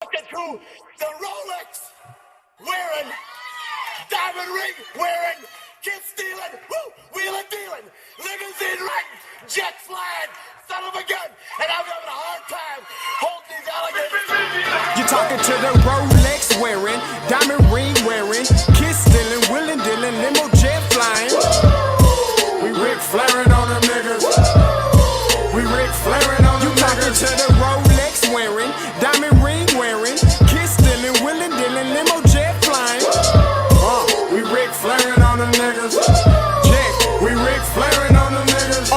To the Rolex wearing, diamond ring wearing, kid stealing, wheeling dealing, limousine riding, jet flying, son of a gun, and I'm having a hard time holding these alligators. You're talking to the Rolex wearing, diamond ring wearing, kid stealing, wheeling dealing, limo jet flying. We Ric Flairing on them niggas. We Ric Flairing on them niggas. You talking to the Rolex wearing, diamond ring wearing, kid stealing, wheeling dealing, limo jet flying. We Ric Flairing on them niggas. Yeah, we Ric Flairing on them niggas.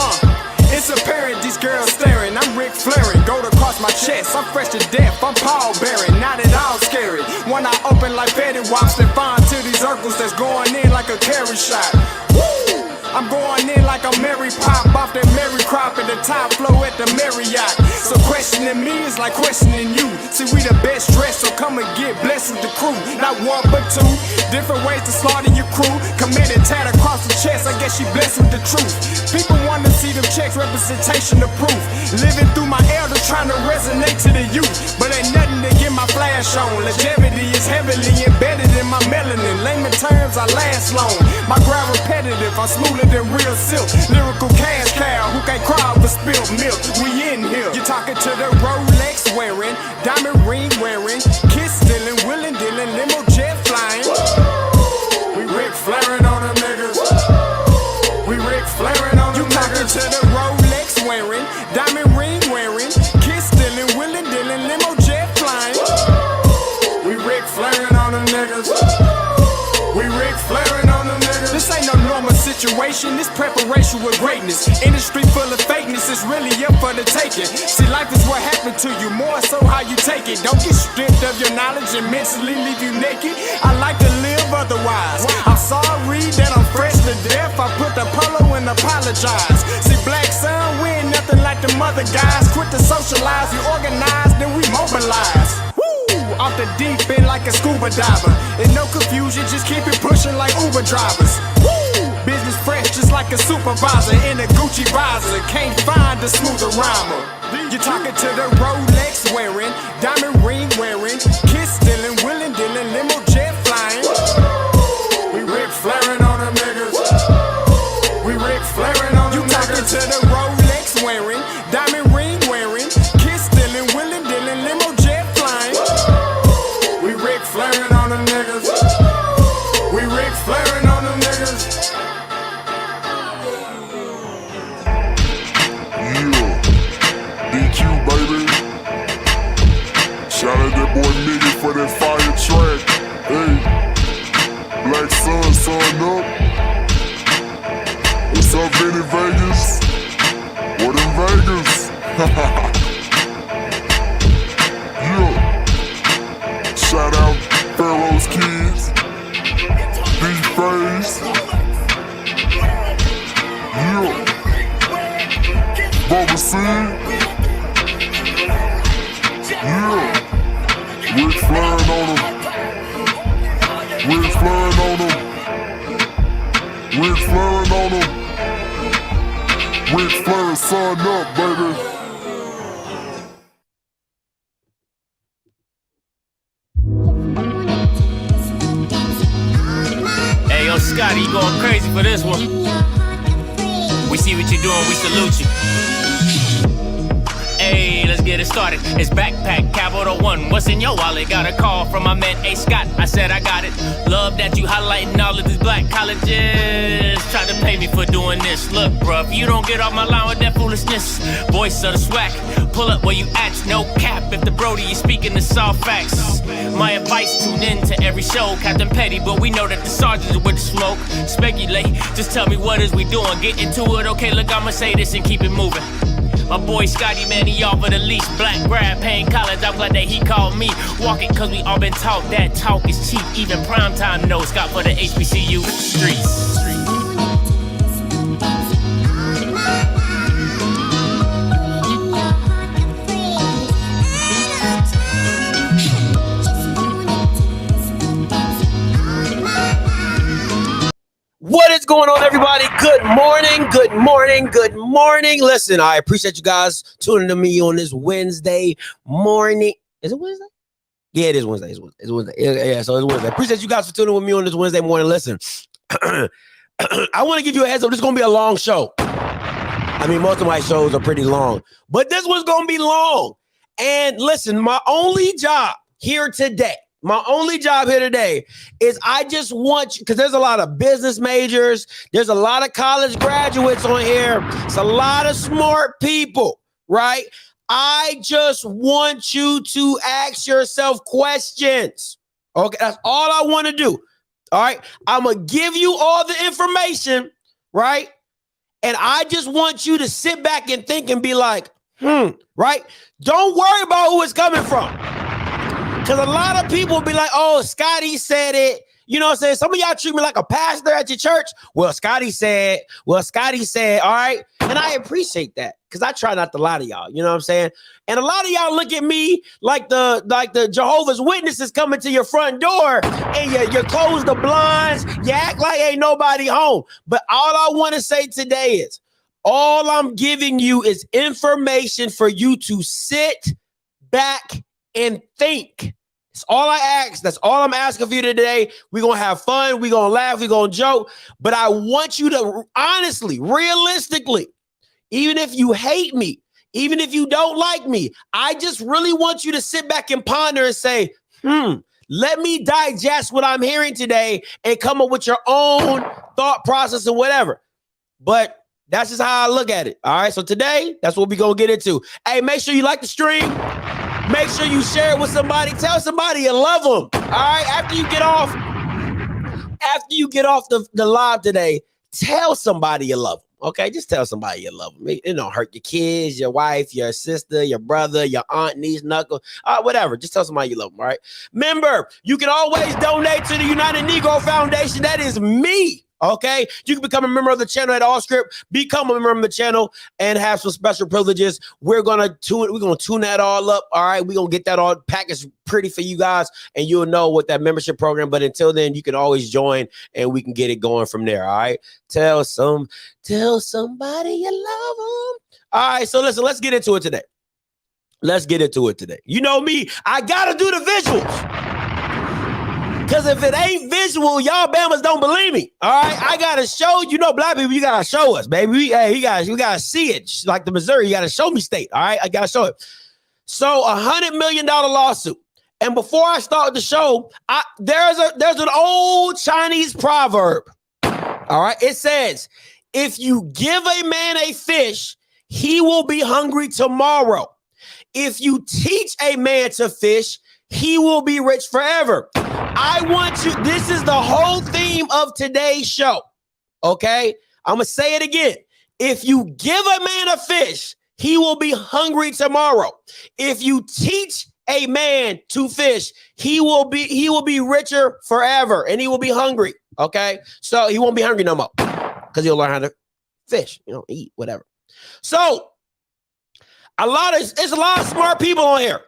It's apparent these girls staring. I'm Ric Flairing, gold across my chest. I'm fresh to death, I'm Paul Bearing, not at all scary. One eye open like Betty Wops and fine to these Urkels that's going in like a carry shot. Woo! I'm going in like a Mary Pop off that Mary Crop at the top flow at the Marriott. So questioning me is like questioning you. See, we the best dressed, so come and get blessed with the crew. Not one but two, different ways to slaughter your crew. Committed tat across the chest, I guess she blessed with the truth. People want to see them checks, representation of proof. Living through my elder, trying to resonate to the youth. But ain't nothing to get my flash on. Longevity is heavily embedded in my melanin. Layman terms, I last long. My grind repetitive, I'm smoother than real silk. Lyrical cash cow who can't cry over spilled milk. We in here. You're talking to the Rolex wearing, diamond ring wearing, kiss stealing, wheeling dealing, limo jet flying. We Ric Flairing on them niggas. We Ric Flairing on them niggas. You talking to the Rolex wearing, diamond ring wearing, kiss stealing, wheeling dealing, limo jet flying. We Ric Flairing on them niggas. We Ric Flairing on them niggas. This ain't no normal situation, this preparation with greatness. Industry full of fakeness, it's really up for the taking. See, life is what happened to you, more so how you take it. Don't get stripped of your knowledge and mentally leave you naked. I like to live otherwise. I'm sorry that I'm fresh to death. I put the polo and apologize. See, black son, we ain't nothing like them other guys. Quit to socialize, we organize, then we mobilize. Off the deep end like a scuba diver. And no confusion, just keep it pushing like Uber drivers. Woo! Business fresh just like a supervisor in a Gucci visor. Can't find a smoother rhymer. You're talking to the Rolex wearing, diamond ring wearing, kiss stealing, wheeling dealing, limo jet flying. We Ric Flairing on them niggas. We Ric Flairing on them niggas. You talking to the Rolex wearing, diamond ring wearing, kiss stealing, wheeling dealing, limo jet flying. We Ric Flairing on them niggas. We Ric Flairing on them niggas. Yeah, DQ baby. Shout out that boy Nigga for that fire track. Hey, Black Sun, sun up. What's up, Vinny Vegas? What in Vegas? Yeah. Shout out Pharaoh's Kids, D-Phase, yeah, Bubba C, yeah, Ric Flairing on them, Ric Flairing on them, Ric Flairing on them, Ric Flairing, son up, baby. Scotty, you going crazy for this one. We see what you're doing, we salute you. Hey, let's get it started. It's backpack, Cavil 1. What's in your wallet? Got a call from my man A. Scott. I said I got it. Love that you highlighting all of these black colleges. Try to pay me for doing this. Look, bruh, if you don't get off my line with that foolishness, voice of the Swac, pull up where you at, no cap. If the Brody is speaking the soft facts, my advice, tune in to every show. Captain Petty, but we know that the sergeants are with the smoke. Speculate, just tell me what is we doing. Get into it, okay, look, I'ma say this and keep it moving. My boy Scotty, man, he offered the least. Black grad, paying college, I'm glad that he called me. Walk it, cause we all been taught that talk is cheap. Even primetime knows Scott for the HBCU streets. What is going on, everybody? Good morning, good morning, good morning. Listen, I appreciate you guys tuning to me on this Wednesday morning. Is it Wednesday? Yeah, it is Wednesday. It's Wednesday. Yeah, so it's Wednesday. Appreciate you guys for tuning with me on this Wednesday morning. Listen, I want to give you a heads up. This is going to be a long show. I mean, most of my shows are pretty long, but this one's going to be long. And listen, my only job here today is I just want you, because there's a lot of business majors. There's a lot of college graduates on here. It's a lot of smart people, right? I just want you to ask yourself questions. Okay, that's all I want to do. All right, I'm going to give you all the information, right? And I just want you to sit back and think and be like, right? Don't worry about who it's coming from. Because a lot of people be like, oh, Scotty said it. You know what I'm saying? Some of y'all treat me like a pastor at your church. Well, Scotty said, all right? And I appreciate that because I try not to lie to y'all. You know what I'm saying? And a lot of y'all look at me like the Jehovah's Witnesses coming to your front door and you close the blinds. You act like ain't nobody home. But all I want to say today is all I'm giving you is information for you to sit back and think. It's all I ask. That's all I'm asking for you today. We're going to have fun. We're going to laugh. We're going to joke. But I want you to honestly, realistically, even if you hate me, even if you don't like me, I just really want you to sit back and ponder and say, let me digest what I'm hearing today and come up with your own thought process and whatever. But that's just how I look at it. All right. So today, that's what we're going to get into. Hey, make sure you like the stream. Make sure you share it with somebody. Tell somebody you love them. All right. After you get off the live today, tell somebody you love them. Okay. Just tell somebody you love them. It don't hurt your kids, your wife, your sister, your brother, your aunt, niece, knuckle, whatever. Just tell somebody you love them. All right. Remember, you can always donate to the United Negro Foundation. That is me. Okay, you can become a member of the channel at Offscript. Become a member of the channel and have some special privileges. We're gonna tune that all up. All right, we're gonna get that all packaged pretty for you guys, and you'll know what that membership program. But until then, you can always join, and we can get it going from there. All right, tell somebody you love them. All right, so listen, let's get into it today. You know me, I gotta do the visuals. Because if it ain't visual, y'all Bamas don't believe me. All right, I gotta show black people. You gotta show us, baby. We gotta see it. Like the Missouri, you gotta show me state. All right, I gotta show it. So $100 million lawsuit. And before I start the show, there's an old Chinese proverb. All right, it says, "If you give a man a fish, he will be hungry tomorrow. If you teach a man to fish, he will be rich forever." I want you, this is the whole theme of today's show. Okay? I'm going to say it again. If you give a man a fish, he will be hungry tomorrow. If you teach a man to fish, he will be richer forever and he will be hungry. Okay? So he won't be hungry no more because he'll learn how to fish, eat, whatever. So it's a lot of smart people on here.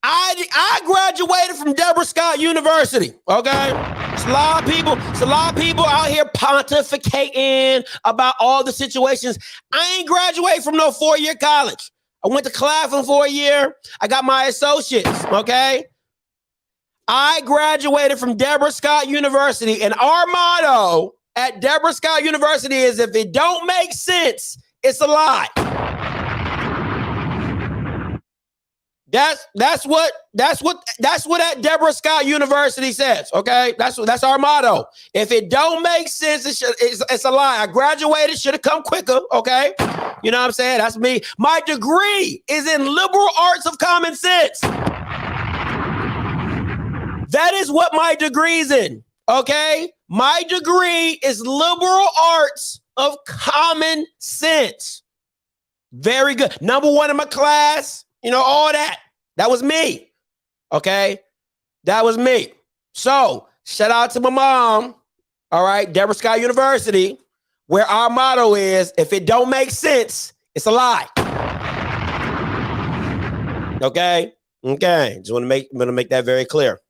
I graduated from Deborah Scott University. Okay, it's a lot of people out here pontificating about all the situations. I ain't graduated from no 4-year college. I went to Claflin for a year. I got my associates. Okay, I graduated from Deborah Scott University, and our motto at Deborah Scott University is: if it don't make sense, it's a lie. That's what at Deborah Scott University says. Okay, that's our motto. If it don't make sense, it's a lie. I graduated, should have come quicker. Okay, you know what I'm saying? That's me. My degree is in liberal arts of common sense. That is what my degree is in. Okay, my degree is liberal arts of common sense. Very good. Number 1 in my class. All that. That was me. Okay? That was me. So, shout out to my mom. All right? Deborah Scott University, where our motto is, if it don't make sense, it's a lie. Okay? Okay. Just want to make that very clear.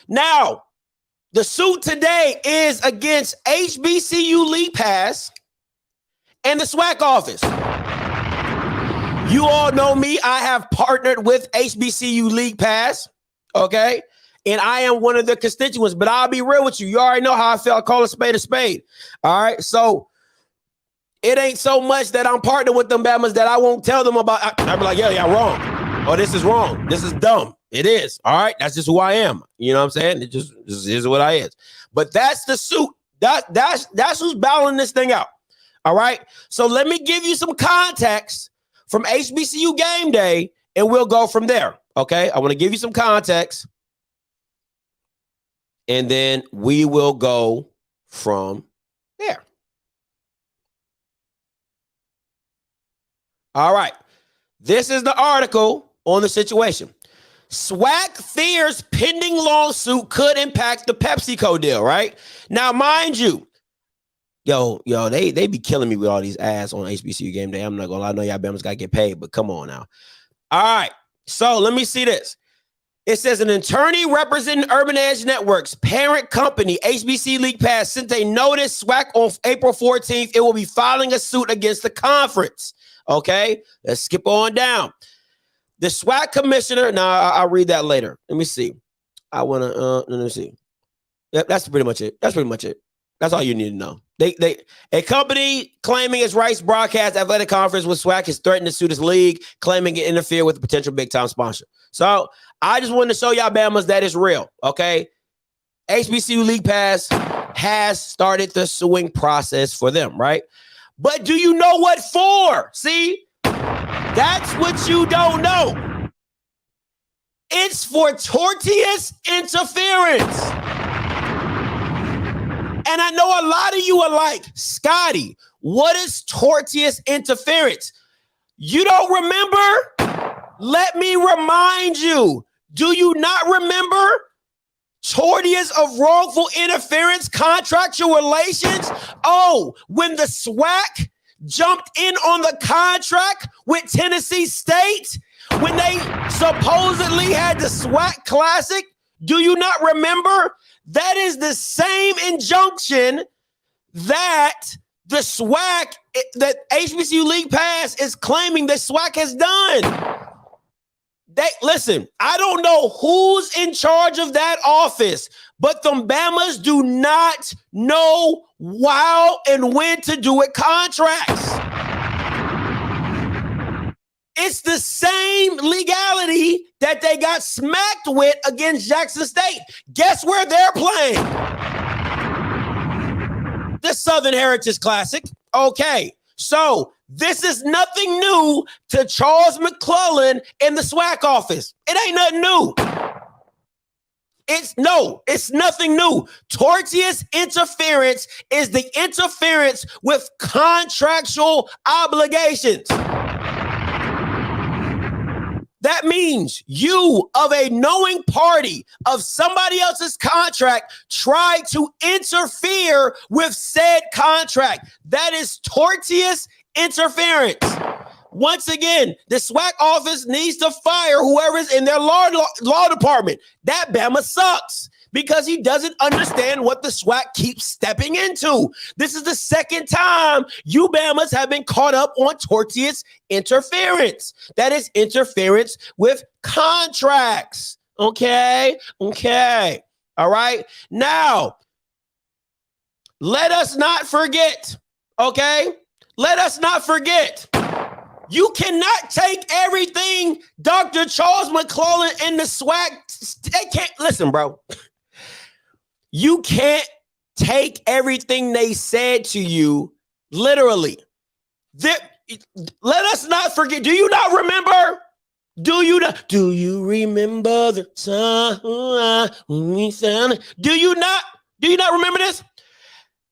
Now, the suit today is against HBCU League Pass and the Swac office. You all know me. I have partnered with HBCU League Pass. okay? And I am one of the constituents, but I'll be real with you. You already know how I feel. I call a spade a spade. All right. So it ain't so much that I'm partnering with them Bamas that I won't tell them about. I'll be like, yeah, wrong. Oh, this is wrong. This is dumb. It is. All right. That's just who I am. You know what I'm saying? It just is what I is. But that's the suit. That's who's battling this thing out. All right. So let me give you some context from HBCU game day, and we'll go from there. Okay. I want to give you some context. And then we will go from there. All right. This is the article on the situation. Swac fears pending lawsuit could impact the PepsiCo deal, right? Now, mind you, they be killing me with all these ads on HBCU game day. I'm not gonna lie, I know y'all Bama's gotta get paid, but come on now. All right. So let me see this. It says an attorney representing Urban Edge Network's parent company, HBC League Pass, sent a notice Swac on April 14th. It will be filing a suit against the conference. Okay, let's skip on down. The Swac commissioner. Now I'll read that later. Let me see. Let me see. Yep, that's pretty much it. That's all you need to know. A company claiming its rights broadcast athletic conference with Swac has threatened to sue this league, claiming it interfered with a potential big time sponsor. So I just wanted to show y'all Bamas that it's real. Okay, HBCU League Pass has started the suing process for them, right? But do you know what for? See, that's what you don't know. It's for tortious interference. And I know a lot of you are like, Scotty, what is tortious interference? You don't remember? Let me remind you. Do you not remember tortious of wrongful interference contractual relations? Oh, when the SWAC jumped in on the contract with Tennessee State, when they supposedly had the SWAC Classic, do you not remember? That is the same injunction that the SWAC, that HBCU League Pass is claiming that SWAC has done. Listen, I don't know who's in charge of that office, but them Bamas do not know how and when to do it contracts. It's the same legality that they got smacked with against Jackson State. Guess where they're playing? The Southern Heritage Classic. Okay, so this is nothing new to Charles McClellan in the SWAC office. It ain't nothing new. It's nothing new. Tortious interference is the interference with contractual obligations. That means you, of a knowing party of somebody else's contract, try to interfere with said contract. That is tortious interference. Once again, the SWAC office needs to fire whoever's in their law department. That Bama sucks because he doesn't understand what the SWAC keeps stepping into. This is the second time you Bamas have been caught up on tortious interference. That is interference with contracts. Okay. All right. Now, let us not forget. Okay. Let us not forget. You cannot take everything Dr. Charles McClellan and the SWAC. They can't listen, bro. You can't take everything they said to you literally. Let us not forget. Do you not remember? Do you remember the time when we found it? Do you not remember this?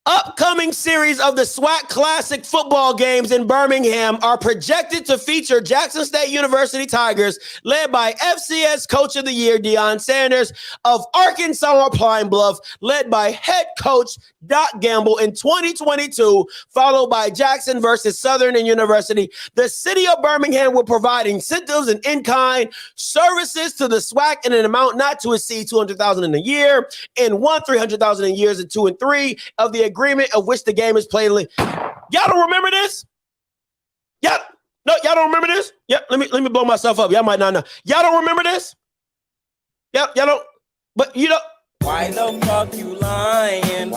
Upcoming series of the SWAC Classic football games in Birmingham are projected to feature Jackson State University Tigers, led by FCS Coach of the Year Deion Sanders of Arkansas Pine Bluff, led by head coach Doc Gamble in 2022, followed by Jackson versus Southern and University. The city of Birmingham will provide incentives and in-kind services to the SWAC in an amount not to exceed $200,000 in a year, and $300,000 in years 2 and 3 of the agreement of which the game is played. Y'all don't remember this? Y'all don't remember this? Yeah, let me blow myself up. Y'all might not know. Y'all don't remember this? Y'all don't, but you know. Why the fuck you lying?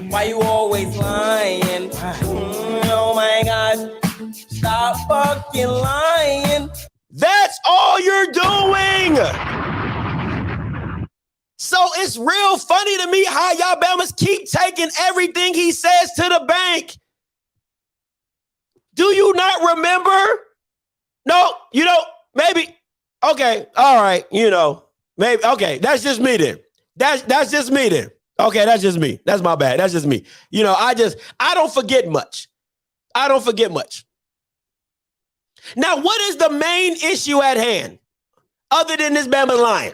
Why you always lying? Oh my God. Stop fucking lying. That's all you're doing. So it's real funny to me how y'all Bamas keep taking everything he says to the bank. Do you not remember? No, you know, maybe. Okay, all right, you know, maybe. Okay, that's just me then. That's just me then. Okay, that's just me. That's my bad. That's just me. You know, I don't forget much. I don't forget much. Now, what is the main issue at hand? Other than this Bama lying.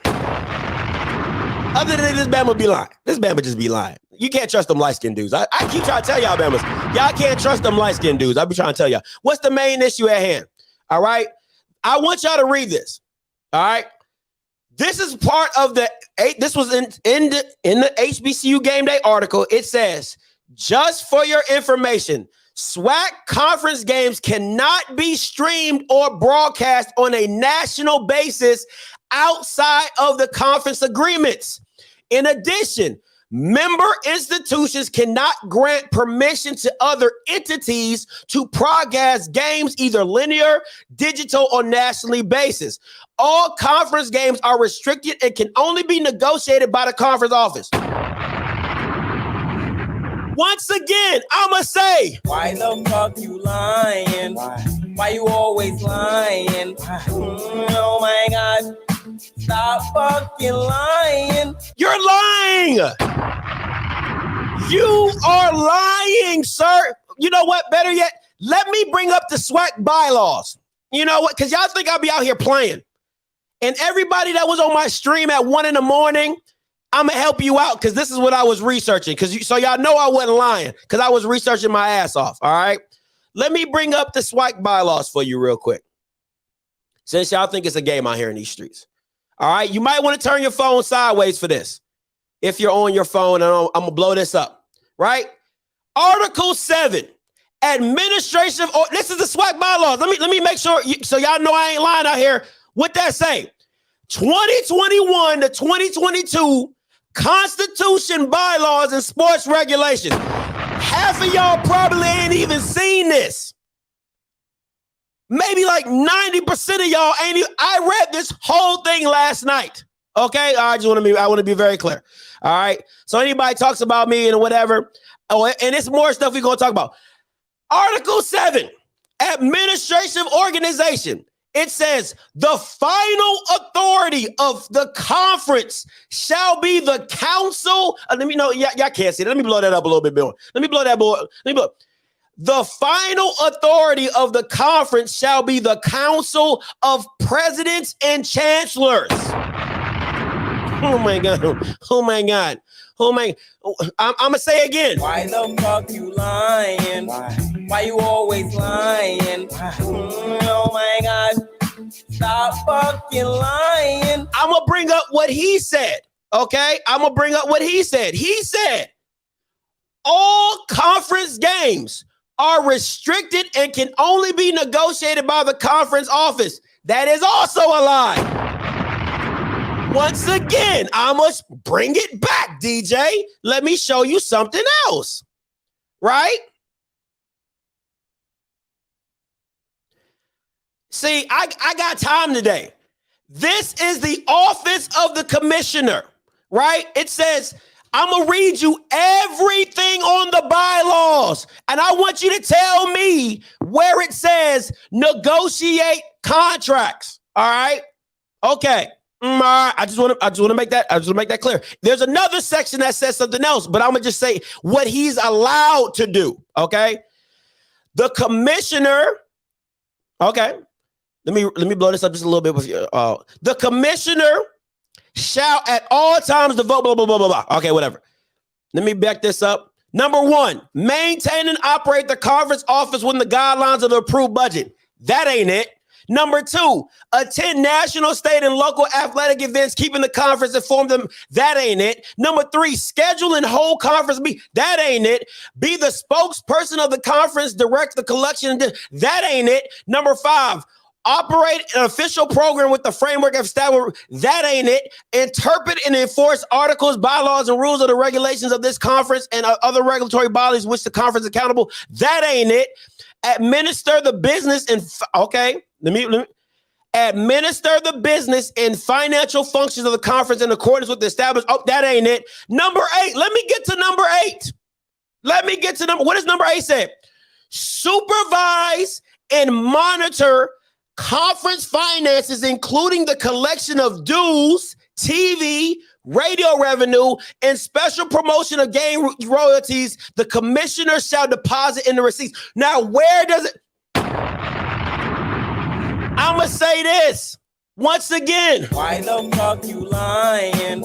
Other than this Bama be lying. This Bama just be lying. You can't trust them light-skinned dudes. I keep trying to tell y'all Bamas. Y'all can't trust them light-skinned dudes. I be trying to tell y'all. What's the main issue at hand? All right? I want y'all to read this. All right? This is part of this was in the HBCU Game Day article. It says, just for your information, SWAC conference games cannot be streamed or broadcast on a national basis outside of the conference agreements. In addition, member institutions cannot grant permission to other entities to broadcast games either linear, digital, or nationally basis. All conference games are restricted and can only be negotiated by the conference office. Once again, I'ma say, why the fuck you lying? Why you always lying? Oh my God. Stop fucking lying. You're lying. You are lying, sir. You know what? Better yet, let me bring up the SWAC bylaws. You know what? Because y'all think I'll be out here playing. And everybody that was on my stream at 1 a.m, I'm going to help you out because this is what I was researching. So y'all know I wasn't lying because I was researching my ass off, all right? Let me bring up the SWAC bylaws for you real quick. Since y'all think it's a game out here in these streets. All right? You might want to turn your phone sideways for this. If you're on your phone, and I'm going to blow this up, right? Article 7, administration of, this is the SWAC bylaws. Let me make sure, so y'all know I ain't lying out here. What that say? 2021 to 2022 Constitution, bylaws, and sports regulations. Half of y'all probably ain't even seen this. Maybe like 90% of y'all ain't even, I read this whole thing last night. Okay? I want to be very clear. All right? So anybody talks about me and whatever, and it's more stuff we're going to talk about. Article 7, administrative organization. It says the final authority of the conference shall be the council. Let me know. Y'all can't see it. Let me blow that up a little bit more. Let me blow that boy. Let me blow. The final authority of the conference shall be the council of presidents and chancellors. Oh my God. Oh my God. Oh my. I'm going to say again. Why the fuck you lying? Why you always lying? Oh my God. Stop fucking lying. I'm going to bring up what he said. Okay? I'm going to bring up what he said. He said, all conference games are restricted and can only be negotiated by the conference office. That is also a lie. Once again, I must bring it back, DJ. Let me show you something else. Right? See, I got time today. This is the office of the commissioner, right? It says, I'm going to read you everything on the bylaws. And I want you to tell me where it says negotiate contracts. All right? Okay. All right. I just want to make that clear. There's another section that says something else, but I'm going to just say what he's allowed to do. Okay? The commissioner. Okay. Let me blow this up just a little bit with you. The commissioner shall at all times devote blah, blah, blah, blah, blah. Okay, whatever. Let me back this up. Number 1, maintain and operate the conference office within the guidelines of the approved budget. That ain't it. Number 2, attend national, state, and local athletic events, keeping the conference informed them. That ain't it. Number 3, schedule and hold conference meetings. That ain't it. Be the spokesperson of the conference, direct the collection. That ain't it. Number 5, Operate an official program with the framework of established. That ain't it. Interpret and enforce articles, bylaws, and rules of the regulations of this conference and other regulatory bodies which the conference is accountable. That ain't it. Administer the business and let me administer the business and financial functions of the conference in accordance with the established. Oh, that ain't it. Number 8. Let me get to number 8. What does number 8 say? Supervise and monitor conference finances, including the collection of dues, TV, radio revenue, and special promotion of game royalties. The commissioner shall deposit in the receipts. Now, where does it? I'm going to say this once again. Why the fuck you lying?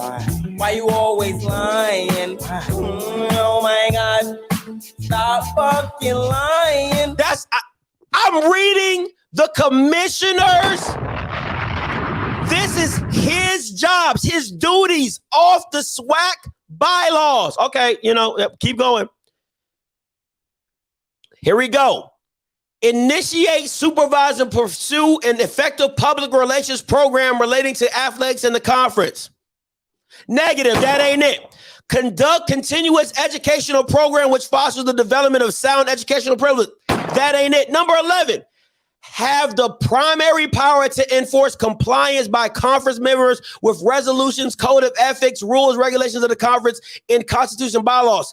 Why you always lying? Oh my God. Stop fucking lying. I'm reading the commissioners. This is his jobs, his duties off the SWAC bylaws. Okay, keep going. Here we go. Initiate, supervise, and pursue an effective public relations program relating to athletics in the conference. Negative, that ain't it. Conduct continuous educational program which fosters the development of sound educational privilege. That ain't it. Number 11. Have the primary power to enforce compliance by conference members with resolutions, code of ethics, rules, regulations of the conference, and constitution bylaws.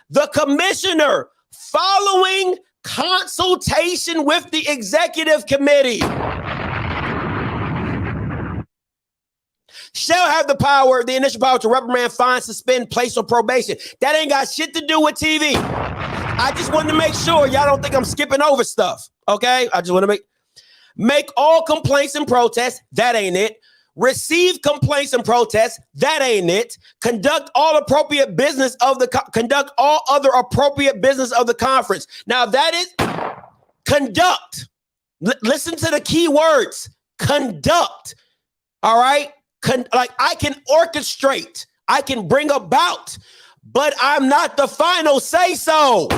The commissioner, following consultation with the executive committee, shall have the initial power to reprimand, fine, suspend, place, or probation. That ain't got shit to do with TV. I just wanted to make sure y'all don't think I'm skipping over stuff. Okay? I just want to make all complaints and protests. That ain't it. Receive complaints and protests. That ain't it. Conduct all other appropriate business of the conference. Now that is conduct. Listen to the key words. Conduct. All right? I can orchestrate. I can bring about, but I'm not the final say-so.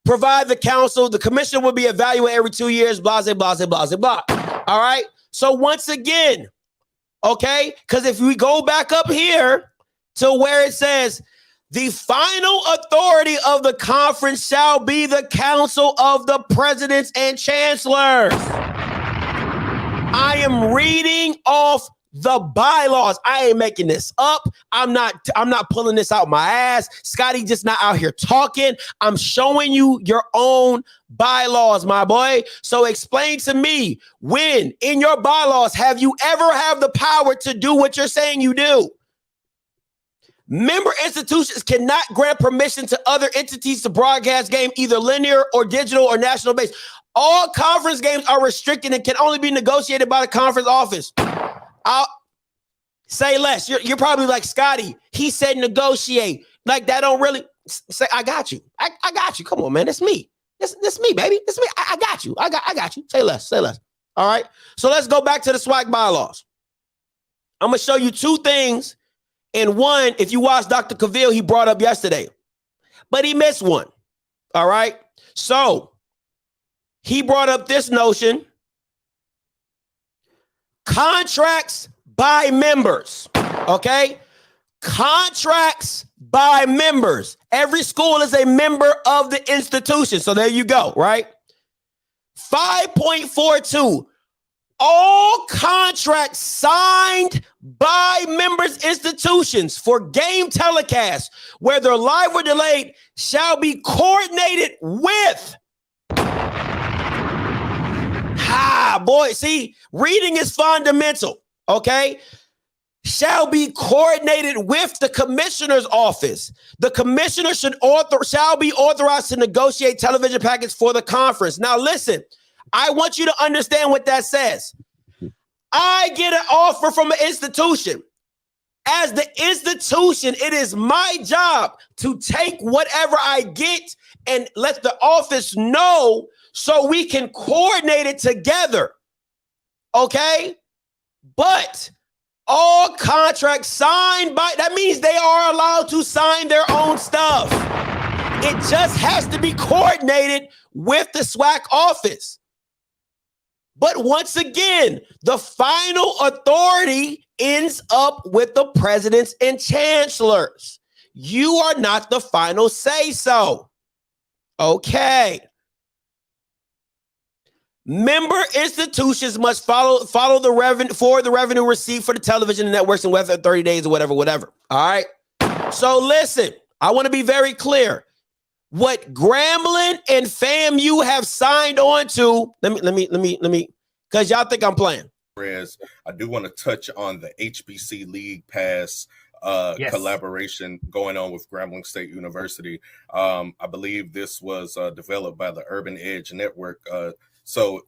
Provide the counsel. The commission will be evaluated every 2 years, blah, blah, blah, blah, blah, blah. All right? So once again, okay, because if we go back up here to where it says, the final authority of the conference shall be the council of the presidents and chancellors. I am reading off the bylaws. I ain't making this up. I'm not pulling this out my ass. Scotty just not out here talking. I'm showing you your own bylaws, my boy. So explain to me, when in your bylaws have you ever have the power to do what you're saying you do? Member institutions cannot grant permission to other entities to broadcast game, either linear or digital or national base. All conference games are restricted and can only be negotiated by the conference office. I'll say less. You're probably like, Scotty, he said negotiate. Like that don't really say, I got you. I got you. Come on, man. That's me. That's me, baby. That's me. I got you. I got you. Say less. All right. So let's go back to the SWAC bylaws. I'm going to show you two things. And one, if you watch Dr. Cavil, he brought up yesterday, but he missed one. All right. So he brought up this notion. Contracts by members, okay? Contracts by members. Every school is a member of the institution. So there you go, right? 5.42, all contracts signed by members' institutions for game telecasts, whether live or delayed, shall be coordinated with. Boy, see, reading is fundamental, okay? Shall be coordinated with the commissioner's office. The commissioner shall be authorized to negotiate television packets for the conference. Now, listen, I want you to understand what that says. I get an offer from an institution. As the institution, it is my job to take whatever I get and let the office know so we can coordinate it together. Okay? But all contracts signed by, that means they are allowed to sign their own stuff. It just has to be coordinated with the SWAC office. But once again, the final authority ends up with the presidents and chancellors. You are not the final say-so. Okay. Member institutions must follow the revenue received for the television networks and whether 30 days or whatever. All right. So listen, I want to be very clear. What Grambling and FAMU have signed on to, let me, because y'all think I'm playing. Whereas I do want to touch on the HBC League Pass collaboration going on with Grambling State University. I believe this was developed by the Urban Edge Network. So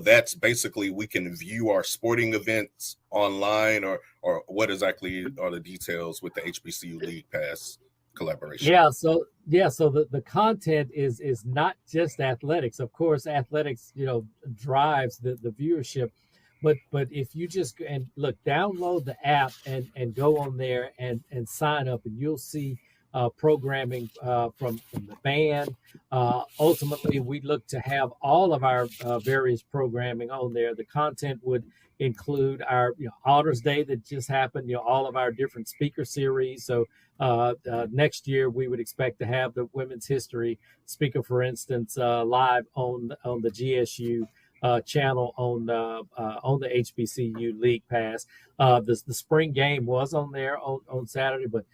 that's basically we can view our sporting events online, or what exactly are the details with the HBCU League Pass collaboration? So the content is not just athletics. Of course, athletics, drives the viewership. But if you just download the app and go on there and sign up, and you'll see programming from the band. Ultimately, we look to have all of our various programming on there. The content would include our Honors Day that just happened, all of our different speaker series. So next year we would expect to have the women's history speaker, for instance, live on the GSU channel on the HBCU League Pass. The spring game was on there on Saturday, but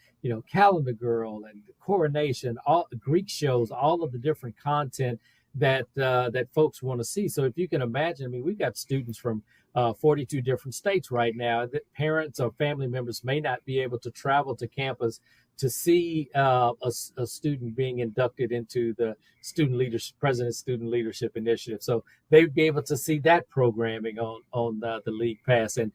Calendar Girl and Coronation, all Greek shows, all of the different content that folks want to see. So if you can imagine, we've got students from 42 different states right now that parents or family members may not be able to travel to campus to see a student being inducted into the President's Student Leadership Initiative. So they'd be able to see that programming on the League Pass. And,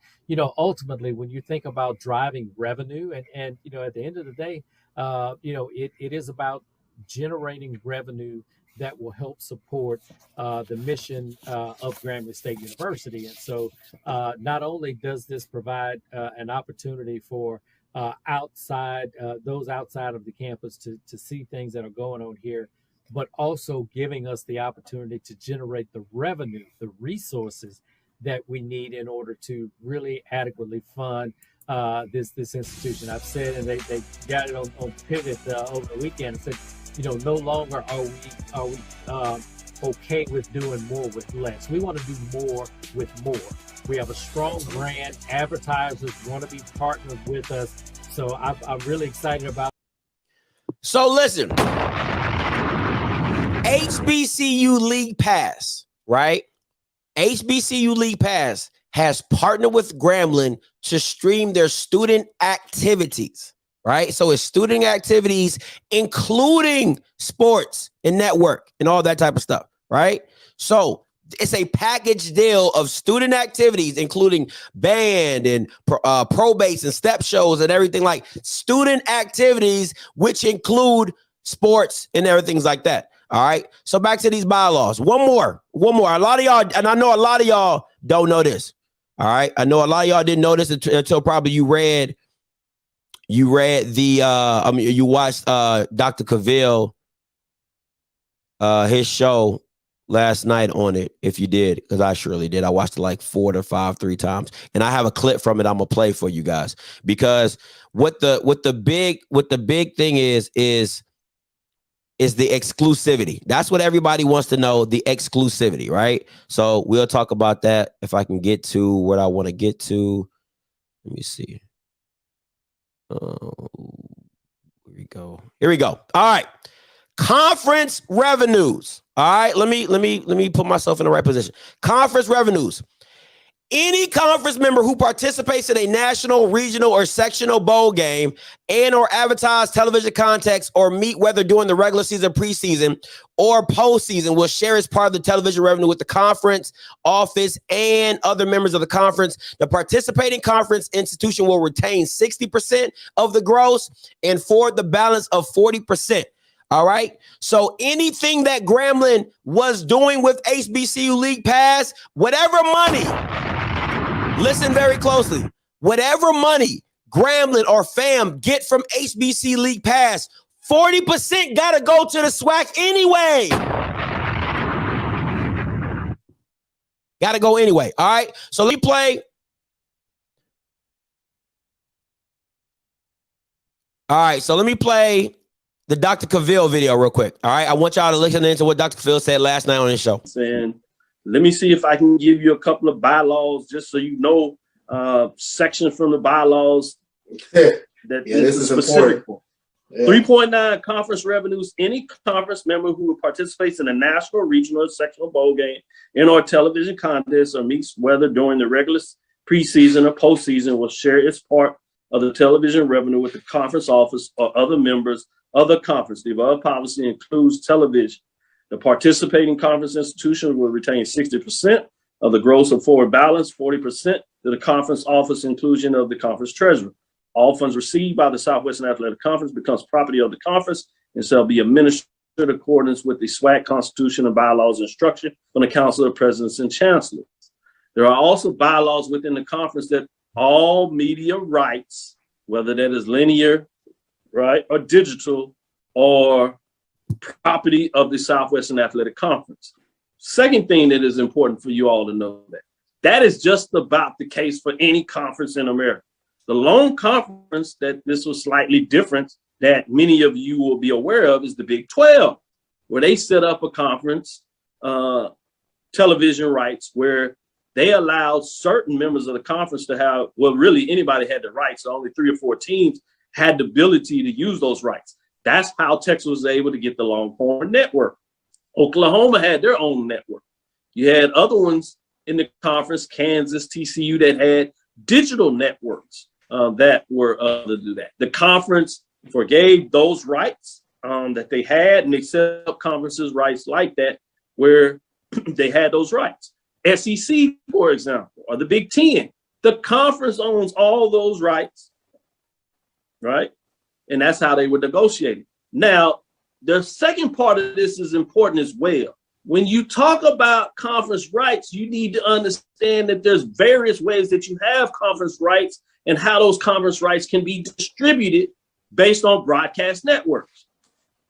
ultimately, when you think about driving revenue and at the end of the day, it is about generating revenue that will help support the mission of Grambling State University. And so not only does this provide an opportunity for those outside of the campus to see things that are going on here, but also giving us the opportunity to generate the revenue, the resources that we need in order to really adequately fund this institution. I've said, and they got it on Pivot over the weekend, and said, no longer are we okay with doing more with less. We want to do more with more. We have a strong brand. Advertisers want to be partnered with us. So I'm really excited about it. So listen, HBCU League Pass, right? HBCU League Pass has partnered with Grambling to stream their student activities, right? So it's student activities, including sports and network and all that type of stuff, right? So it's a package deal of student activities, including band and pro bass and step shows and everything, like student activities, which include sports and everything like that. All right. So back to these bylaws. One more. A lot of y'all, and I know a lot of y'all don't know this. All right. I know a lot of y'all didn't know this until probably you read the you watched Dr. Cavil his show last night on it, if you did, because I surely did. I watched it like 3 times, and I have a clip from it I'm gonna play for you guys, because what the big thing is the exclusivity. That's what everybody wants to know, the exclusivity, right? So we'll talk about that if I can get to what I want to get to. Let me see. Here we go. All right. Conference revenues. All right. Let me put myself in the right position. Conference revenues. Any conference member who participates in a national, regional, or sectional bowl game and or advertise television context or meet, whether during the regular season, preseason, or postseason, will share as part of the television revenue with the conference office and other members of the conference. The participating conference institution will retain 60% of the gross and forward the balance of 40%. All right. So anything that Grambling was doing with HBCU League Pass, whatever money, listen very closely, whatever money Grambling or FAM get from HBC League Pass, 40% got to go to the SWAC anyway. Got to go anyway. All right. So let me play. All right. So let me play the Dr. Cavil video real quick. All right. I want y'all to listen into what Dr. Cavil said last night on his show. And let me see if I can give you a couple of bylaws just so you know sections from the bylaws that this is specific for. 3.9 conference revenues. Any conference member who participates in a national, regional, or sectional bowl game and or television contest or meets weather during the regular preseason or postseason will share its part of the television revenue with the conference office or other members of the conference. The above policy includes television. The participating conference institutions will retain 60% of the gross of forward balance, 40% to the conference office, inclusion of the conference treasurer. All funds received by the Southwestern Athletic Conference becomes property of the conference and shall be administered in accordance with the Swac Constitution and bylaws and structure from the Council of Presidents and Chancellors. There are also bylaws within the conference that all media rights, whether that is linear, right, or digital, or property of the Southwestern Athletic Conference. Second thing that is important for you all to know that is just about the case for any conference in America. The lone conference that this was slightly different that many of you will be aware of is the Big 12, where they set up a conference television rights where they allowed certain members of the conference to have, well, really anybody had the rights. So only 3 or 4 teams had the ability to use those rights. That's how Texas was able to get the Longhorn Network. Oklahoma had their own network. You had other ones in the conference, Kansas, TCU, that had digital networks that were to do that. The conference forgave those rights that they had, and they set up conferences rights like that where they had those rights. SEC, for example, or the Big Ten, the conference owns all those rights, right? And that's how they were negotiating. Now, the second part of this is important as well. When you talk about conference rights, you need to understand that there's various ways that you have conference rights and how those conference rights can be distributed based on broadcast networks.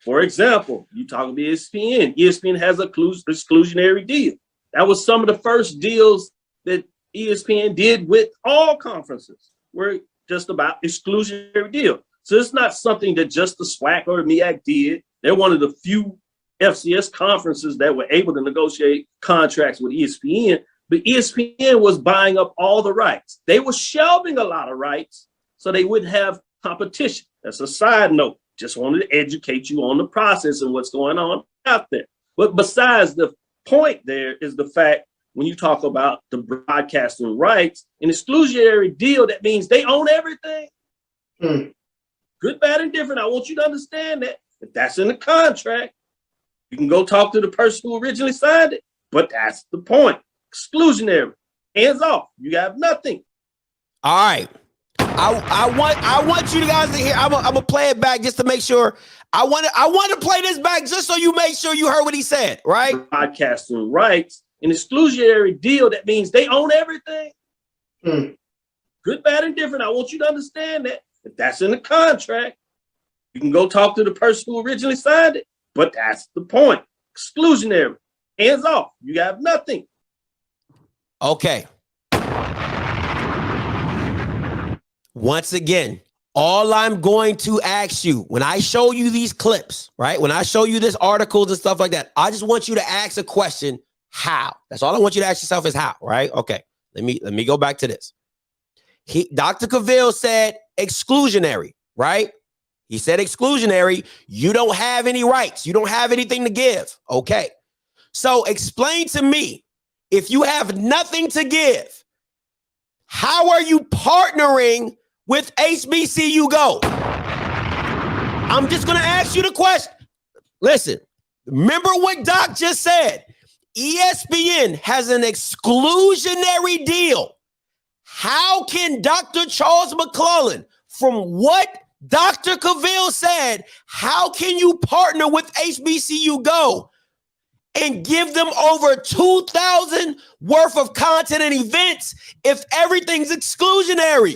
For example, you talk about ESPN. ESPN has an exclusionary deal. That was some of the first deals that ESPN did with all conferences, were just about exclusionary deal. So it's not something that just the SWAC or the MEAC did. They're one of the few FCS conferences that were able to negotiate contracts with ESPN, but ESPN was buying up all the rights. They were shelving a lot of rights so they wouldn't have competition. That's a side note. Just wanted to educate you on the process and what's going on out there. But besides, the point there is the fact when you talk about the broadcasting rights, an exclusionary deal, that means they own everything. Good, bad, and different. I want you to understand that. If that's in the contract, you can go talk to the person who originally signed it, but that's the point. Exclusionary. Hands off. You have nothing. All right. I want you guys to hear. I'm gonna play it back just to make sure. I want to play this back just so you make sure you heard what he said, right? Broadcasting rights, an exclusionary deal, that means they own everything. Good, bad, and different. I want you to understand that. If that's in the contract, you can go talk to the person who originally signed it, but that's the point. Exclusionary. Hands off. You have nothing. Okay. Once again, all I'm going to ask you when I show you these clips, right? When I show you this articles and stuff like that, I just want you to ask a question, how? That's all I want you to ask yourself is how, right? Okay. Let me go back to this. Dr. Cavil said exclusionary, right? He said exclusionary. You don't have any rights. You don't have anything to give. Okay. So explain to me, if you have nothing to give, how are you partnering with HBCU Go? I'm just going to ask you the question. Listen, remember what Doc just said. ESPN has an exclusionary deal. How can Dr. Charles McClellan, from what Dr. Cavil said, how can you partner with HBCU Go and give them over 2,000 worth of content and events if everything's exclusionary?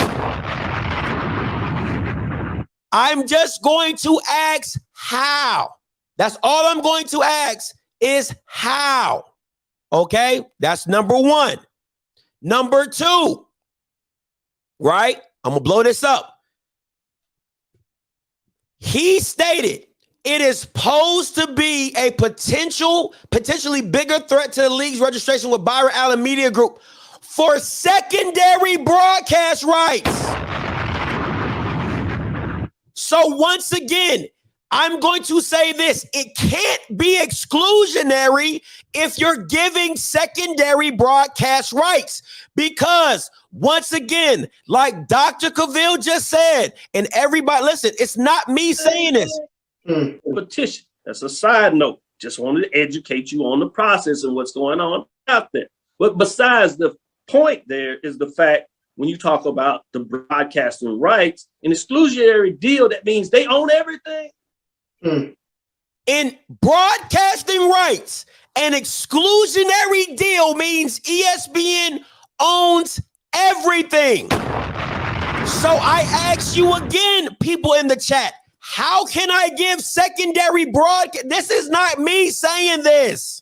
I'm just going to ask how. That's all I'm going to ask is how. Okay, that's number one. Number two, right? I'm gonna blow this up. He stated it is posed to be a potentially bigger threat to the league's registration with Byron Allen Media Group for secondary broadcast rights. So once again, I'm going to say this. It can't be exclusionary if you're giving secondary broadcast rights because once again, like Dr. Cavil just said, and everybody, listen, it's not me saying this. Petition. That's a side note. Just wanted to educate you on the process and what's going on out there. But besides, the point there is the fact when you talk about the broadcasting rights, an exclusionary deal, that means they own everything. In broadcasting rights, an exclusionary deal means ESPN owns everything. So I ask you again, people in the chat, how can I give secondary broadcast? This is not me saying this.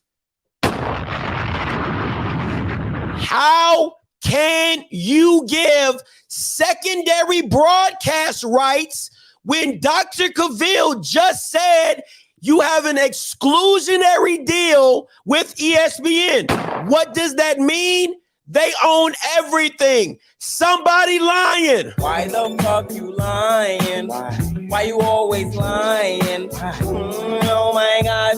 How can you give secondary broadcast rights when Dr. Cavil just said you have an exclusionary deal with ESPN? What does that mean? They own everything. Somebody lying. Why the fuck you lying? Why you always lying? Oh my gosh.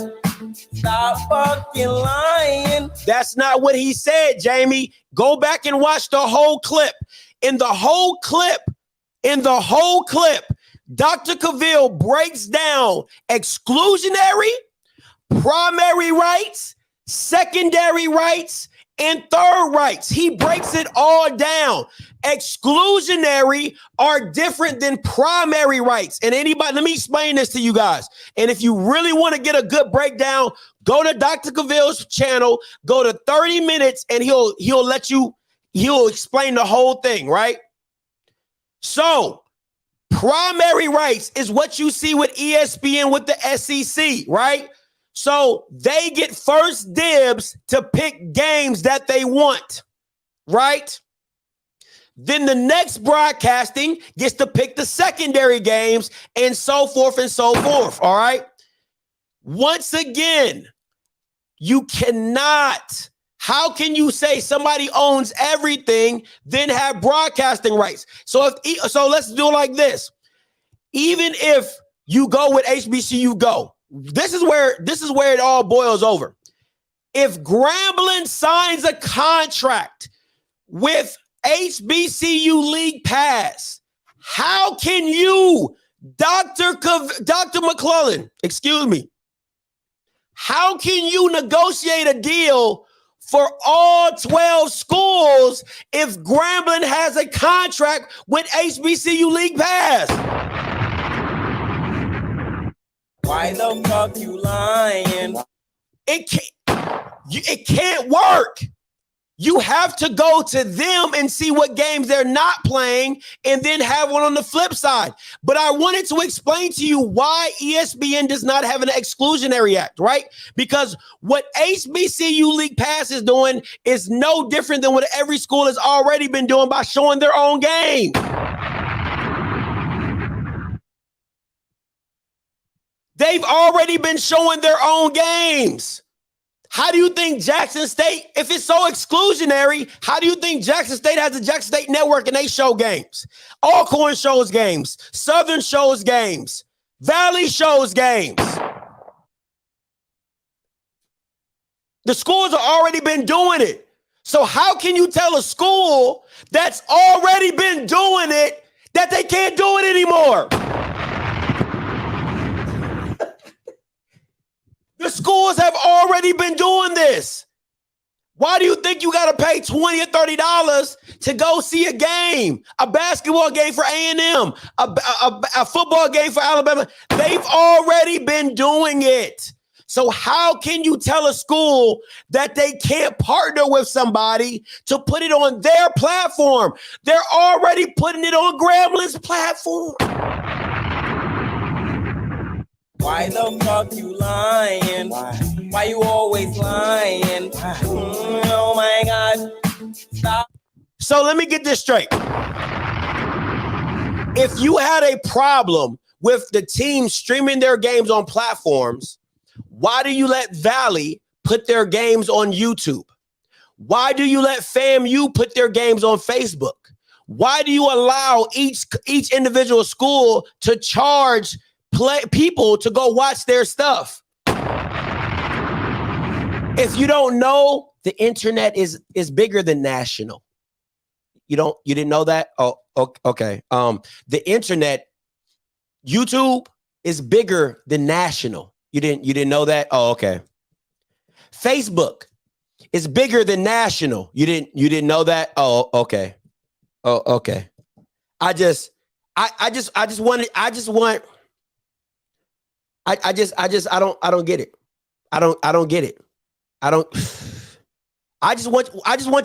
Stop fucking lying. That's not what he said, Jamie. Go back and watch the whole clip. In the whole clip, Dr. Cavil breaks down exclusionary, primary rights, secondary rights, and third rights. He breaks it all down. Exclusionary are different than primary rights. And anybody, let me explain this to you guys. And if you really want to get a good breakdown, go to Dr. Cavil's channel, go to 30 minutes, and he'll explain the whole thing, right? So primary rights is what you see with ESPN with the SEC, right? So they get first dibs to pick games that they want, right? Then the next broadcasting gets to pick the secondary games and so forth and so forth, all right? Once again, you cannot, how can you say somebody owns everything, then have broadcasting rights? So let's do it like this. Even if you go with HBCU Go, this is where it all boils over. If Grambling signs a contract with HBCU League Pass, how can you, Dr. McClellan, excuse me, how can you negotiate a deal for all 12 schools if Grambling has a contract with HBCU League Pass? Why the fuck you lying? It can't work. You have to go to them and see what games they're not playing and then have one on the flip side. But I wanted to explain to you why ESPN does not have an exclusionary act, right? Because what HBCU League Pass is doing is no different than what every school has already been doing by showing their own game. They've already been showing their own games. How do you think Jackson State, if it's so exclusionary, how do you think Jackson State has a Jackson State network and they show games? Alcorn shows games. Southern shows games. Valley shows games. The schools have already been doing it. So how can you tell a school that's already been doing it that they can't do it anymore? The schools have already been doing this. Why do you think you got to pay $20 or $30 to go see a game? A basketball game for A&M, a football game for Alabama. They've already been doing it. So how can you tell a school that they can't partner with somebody to put it on their platform? They're already putting it on Grambling's platform. Why the fuck you lying? Why you always lying? Oh my God. Stop. So let me get this straight. If you had a problem with the team streaming their games on platforms, why do you let Valley put their games on YouTube? Why do you let FAMU put their games on Facebook? Why do you allow each individual school to charge people to go watch their stuff? If you don't know, the internet is bigger than national. You didn't know that? Oh, okay. The internet, YouTube is bigger than national. You didn't know that? Oh, okay. Facebook is bigger than national. You didn't know that? Oh, okay. Oh, okay. I just don't get it. I don't get it. I just want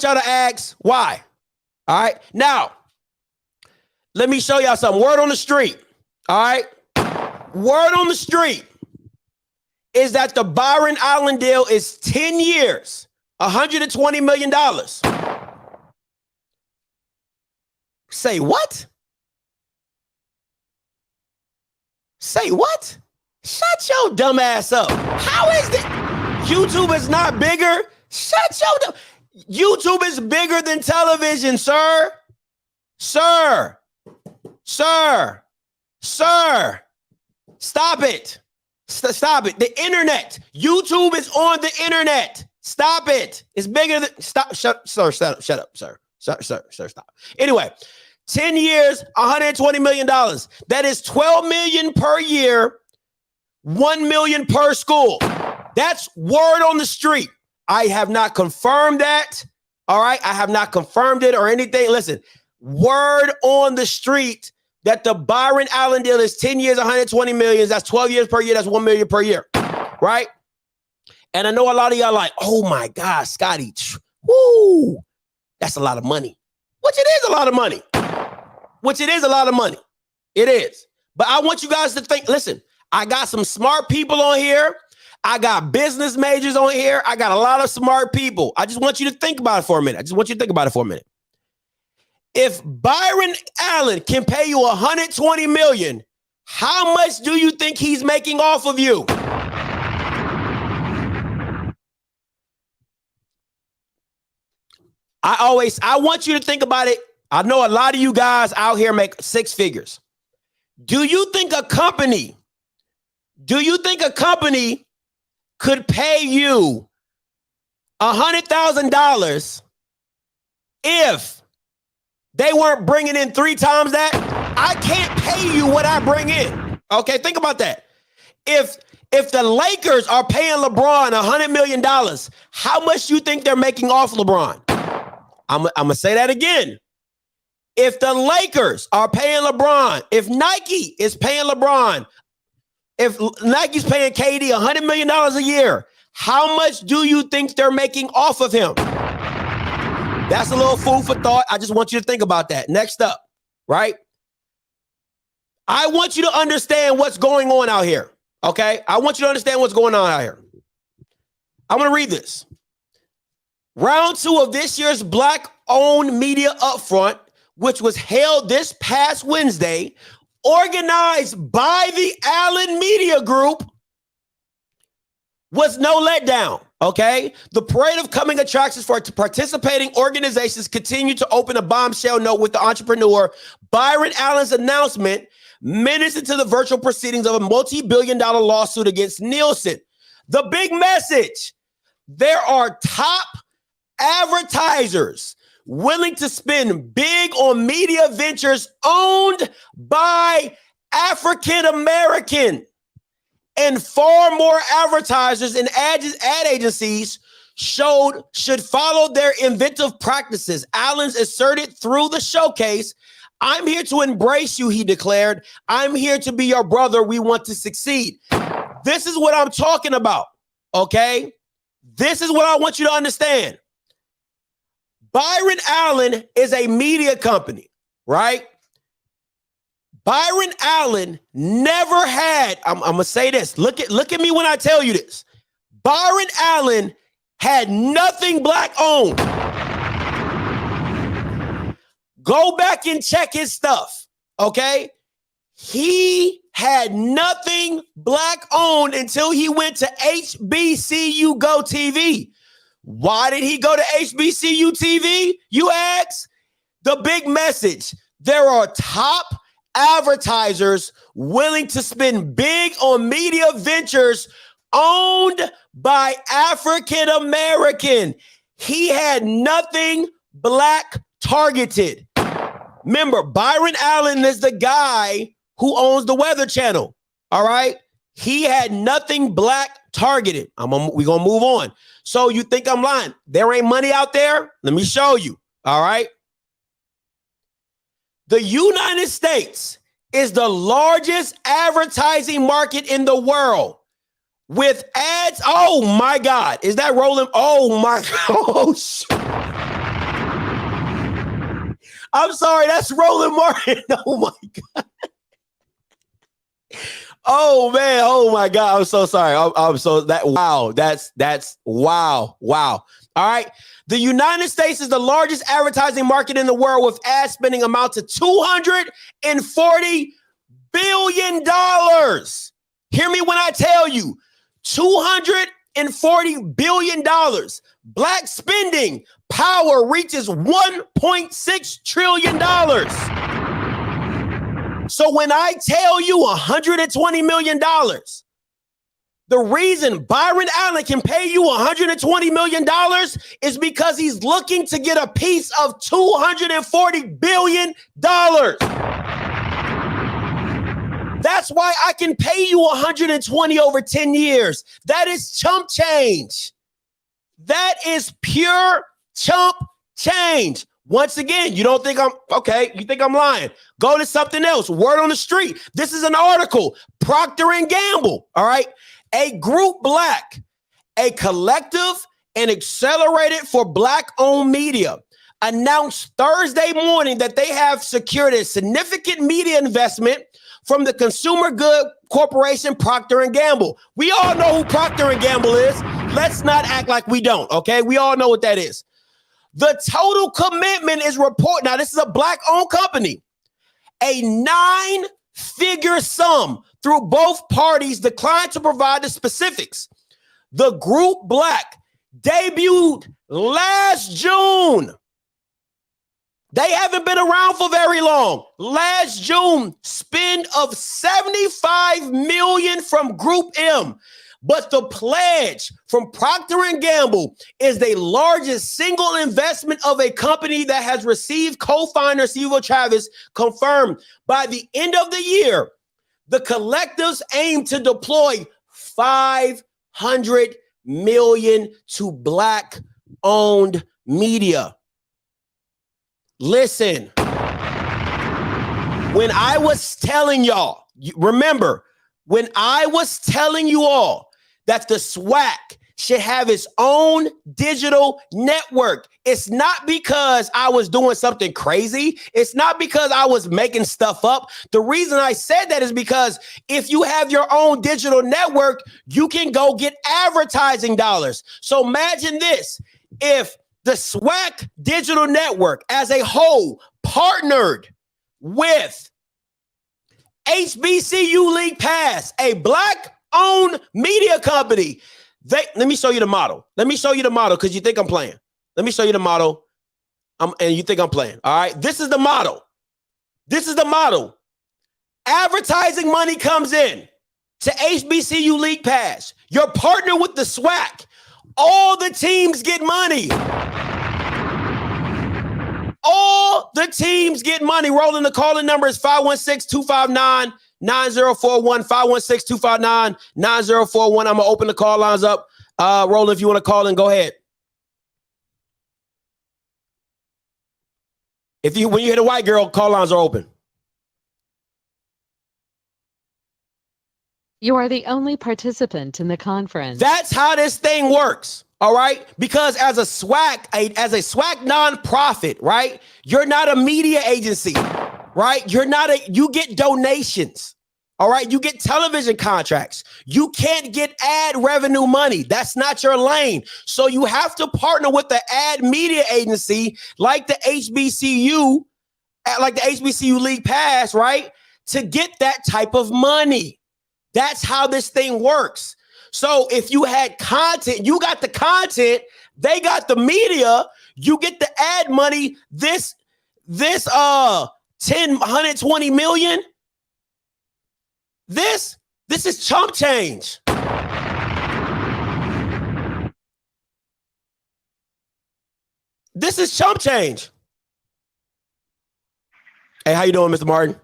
y'all to ask why. All right. Now, let me show y'all something. Word on the street. All right. Word on the street is that the Byron Allen deal is 10 years, $120 million. Say what? Say what? Shut your dumb ass up. How is it? YouTube is not bigger? Shut your dumb. YouTube is bigger than television, sir. Sir. Stop it. Stop it. The internet. YouTube is on the internet. Stop it. It's bigger than shut up, sir. Sir, stop. Anyway, 10 years, $120 million. That is $12 million per year, $1 million per school. That's word on the street. I have not confirmed that. All right. I have not confirmed it or anything. Listen, word on the street that the Byron Allen deal is 10 years, $120 million. That's 12 years per year. That's $1 million per year. Right. And I know a lot of y'all like, oh my God, Scotty. Woo. That's a lot of money. Which it is a lot of money. It is. But I want you guys to think, listen, I got some smart people on here. I got business majors on here. I got a lot of smart people. I just want you to think about it for a minute. If Byron Allen can pay you $120 million, how much do you think he's making off of you? I want you to think about it. I know a lot of you guys out here make six figures. Do you think a company could pay you $100,000 if they weren't bringing in 3 times that? I can't pay you what I bring in. Okay, think about that. If the Lakers are paying LeBron $100 million, how much do you think they're making off LeBron? I'm going to say that again. If the Lakers are paying LeBron, if Nike is paying LeBron, if Nike's paying KD $100 million a year, how much do you think they're making off of him? That's a little food for thought. I just want you to think about that. Next up, right? I want you to understand what's going on out here, okay? I want you to understand what's going on out here. I'm going to read this. Round 2 of this year's Black-owned media upfront, which was held this past Wednesday, organized by the Allen Media Group, was no letdown, okay? The parade of coming attractions for participating organizations continued to open a bombshell note with the entrepreneur Byron Allen's announcement minutes into the virtual proceedings of a multi-billion-dollar lawsuit against Nielsen. The big message: there are top advertisers willing to spend big on media ventures owned by African American, and far more advertisers and ad agencies should follow their inventive practices. Allen's asserted through the showcase, "I'm here to embrace you," he declared. "I'm here to be your brother. We want to succeed." This is what I'm talking about, okay? This is what I want you to understand. Byron Allen is a media company, right? Byron Allen never had, I'm going to say this. Look at me when I tell you this. Byron Allen had nothing black owned. Go back and check his stuff, okay? He had nothing black owned until he went to HBCU Go TV. Why did he go to HBCU TV, you ask? The big message. There are top advertisers willing to spend big on media ventures owned by African American. He had nothing black targeted. Remember, Byron Allen is the guy who owns the Weather Channel. All right. He had nothing black targeted. We're going to move on. So you think I'm lying? There ain't money out there? Let me show you. All right. The United States is the largest advertising market in the world with ads. Oh my God. Is that Roland? Oh my God. I'm sorry. That's Roland Martin. Oh my God. Oh man. Oh my God. I'm so sorry. I'm so that. Wow. That's wow. Wow. All right. The United States is the largest advertising market in the world with ad spending amount to $240 billion. Hear me when I tell you, $240 billion. Black spending power reaches $1.6 trillion. So when I tell you $120 million, the reason Byron Allen can pay you $120 million is because he's looking to get a piece of $240 billion. That's why I can pay you 120 over 10 years. That is chump change. That is pure chump change. Once again, you don't think I'm okay. You think I'm lying. Go to something else. Word on the street. This is an article. Procter & Gamble. All right. A Group Black, a collective and accelerated for Black-owned media, announced Thursday morning that they have secured a significant media investment from the consumer good corporation Procter & Gamble. We all know who Procter & Gamble is. Let's not act like we don't, okay? We all know what that is. The total commitment is reported. Now, this is a Black-owned company. A 9-figure sum through both parties declined to provide the specifics. The Group Black debuted last June. They haven't been around for very long. Last June, spend of $75 million from Group M. But the pledge from Procter & Gamble is the largest single investment of a company that has received co-founder Silvio Chavez confirmed. By the end of the year, the collectives aim to deploy $500 million to Black-owned media. Listen, when I was telling y'all, remember, when I was telling you all that the Swac should have its own digital network, it's not because I was doing something crazy. It's not because I was making stuff up. The reason I said that is because if you have your own digital network, you can go get advertising dollars. So imagine this. If the Swac digital network as a whole partnered with HBCU League Pass, a Black-owned media company, let me show you the model. Let me show you the model because you think I'm playing. Let me show you the model. And you think I'm playing. All right. This is the model. This is the model. Advertising money comes in to HBCU League Pass. You're partnered with the Swac. All the teams get money. All the teams get money. Roland, the calling number is 516-259-9041, 516-259-9041. I'm going to open the call lines up. Roland, if you want to call in, go ahead. When you hit a white girl, call lines are open. You are the only participant in the conference. That's how this thing works. All right. Because as a SWAC nonprofit, right? You're not a media agency, right? You get donations. All right, you get television contracts. You can't get ad revenue money. That's not your lane. So you have to partner with the ad media agency like the HBCU, League Pass, right? To get that type of money. That's how this thing works. So if you had content, you got the content, they got the media, you get the ad money. This 120 million. This is chump change. This is chump change. Hey, how you doing, Mr. Martin?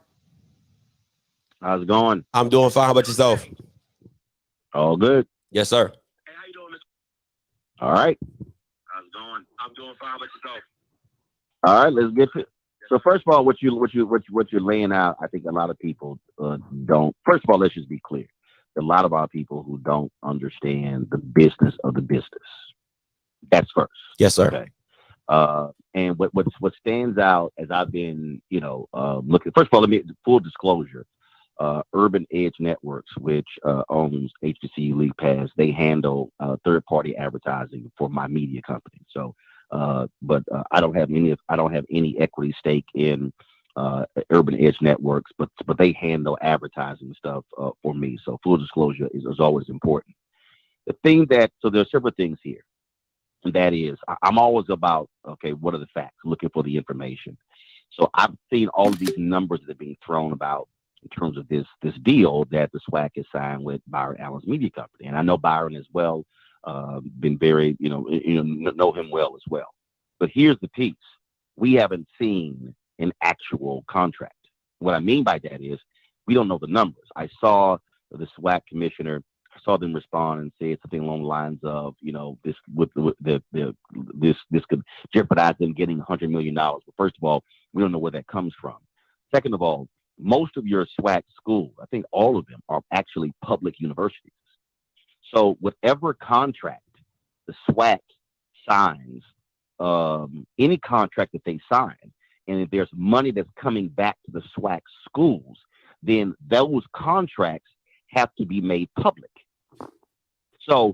How's it going? I'm doing fine. How about yourself? All good. Yes, sir. Hey, how you doing, Mr. All right. How's it going? I'm doing fine. How about yourself? All right, let's get to it. So first of all, what you're laying out, I think a lot of people don't. First of all, let's just be clear. A lot of our people who don't understand the business of the business. That's first. Yes, sir. Okay. And what stands out as I've been, looking. First of all, let me full disclosure. Urban Edge Networks, which owns HBCU League Pass, they handle third-party advertising for my media company. So. But I don't have any equity stake in Urban Edge Networks, but they handle advertising stuff for me. So full disclosure is always important. So there are several things here, and that is I'm always about, okay, what are the facts? Looking for the information. So I've seen all of these numbers that are being thrown about in terms of this deal that the Swac has signed with Byron Allen's media company, and I know Byron as well. Been very, know him well as well. But here's the piece. We haven't seen an actual contract. What I mean by that is we don't know the numbers. I saw the SWAC commissioner, I saw them respond and say something along the lines of, this could jeopardize them getting $100 million. But first of all, we don't know where that comes from. Second of all, most of your SWAC schools, I think all of them, are actually public universities. So whatever contract the SWAC signs, any contract that they sign, and if there's money that's coming back to the SWAC schools, then those contracts have to be made public. So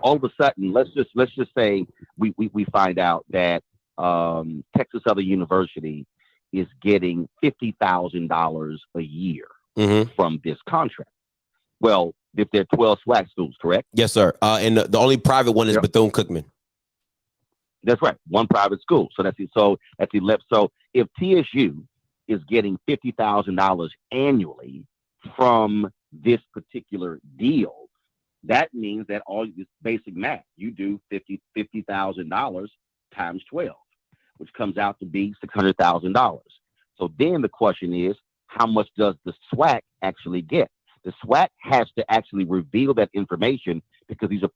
all of a sudden, let's just say we find out that Texas Southern University is getting $50,000 a year from this contract. Well, if there are 12 SWAC schools, correct? Yes, sir. And the only private one is Bethune-Cookman. That's right. One private school. So that's 11. So if TSU is getting $50,000 annually from this particular deal, that means that all this basic math, you do $50,000 times 12, which comes out to be $600,000. So then the question is, how much does the SWAC actually get? The SWAC has to actually reveal that information because these are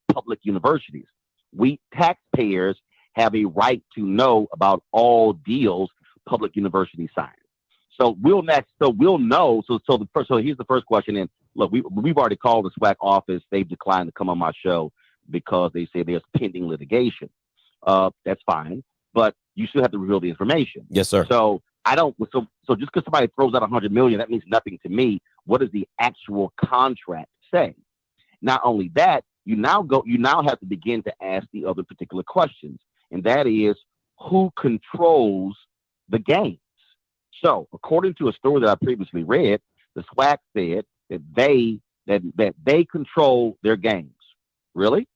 public universities. We taxpayers have a right to know about all deals public universities sign. So we'll know. So here's the first question. And look, we've already called the SWAC office. They've declined to come on my show because they say there's pending litigation. That's fine, but you still have to reveal the information. Yes, sir. So So just because somebody throws out $100 million, that means nothing to me. What does the actual contract say? Not only that, you now have to begin to ask the other particular questions, and that is, who controls the games? So, according to a story that I previously read, the SWAC said that they control their games. Really?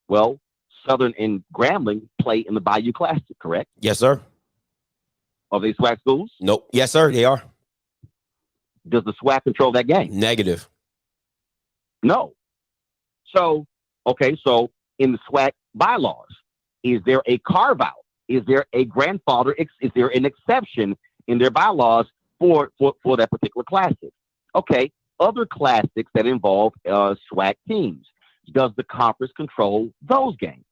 Well, Southern and Grambling play in the Bayou Classic, correct? Yes, sir. Are they SWAC schools? Nope. Yes, sir. They are. Does the SWAC control that game? Negative. No. So in the SWAC bylaws, is there a carve out? Is there a grandfather? Is there an exception in their bylaws for that particular classic? Okay. Other classics that involve SWAC teams. Does the conference control those games?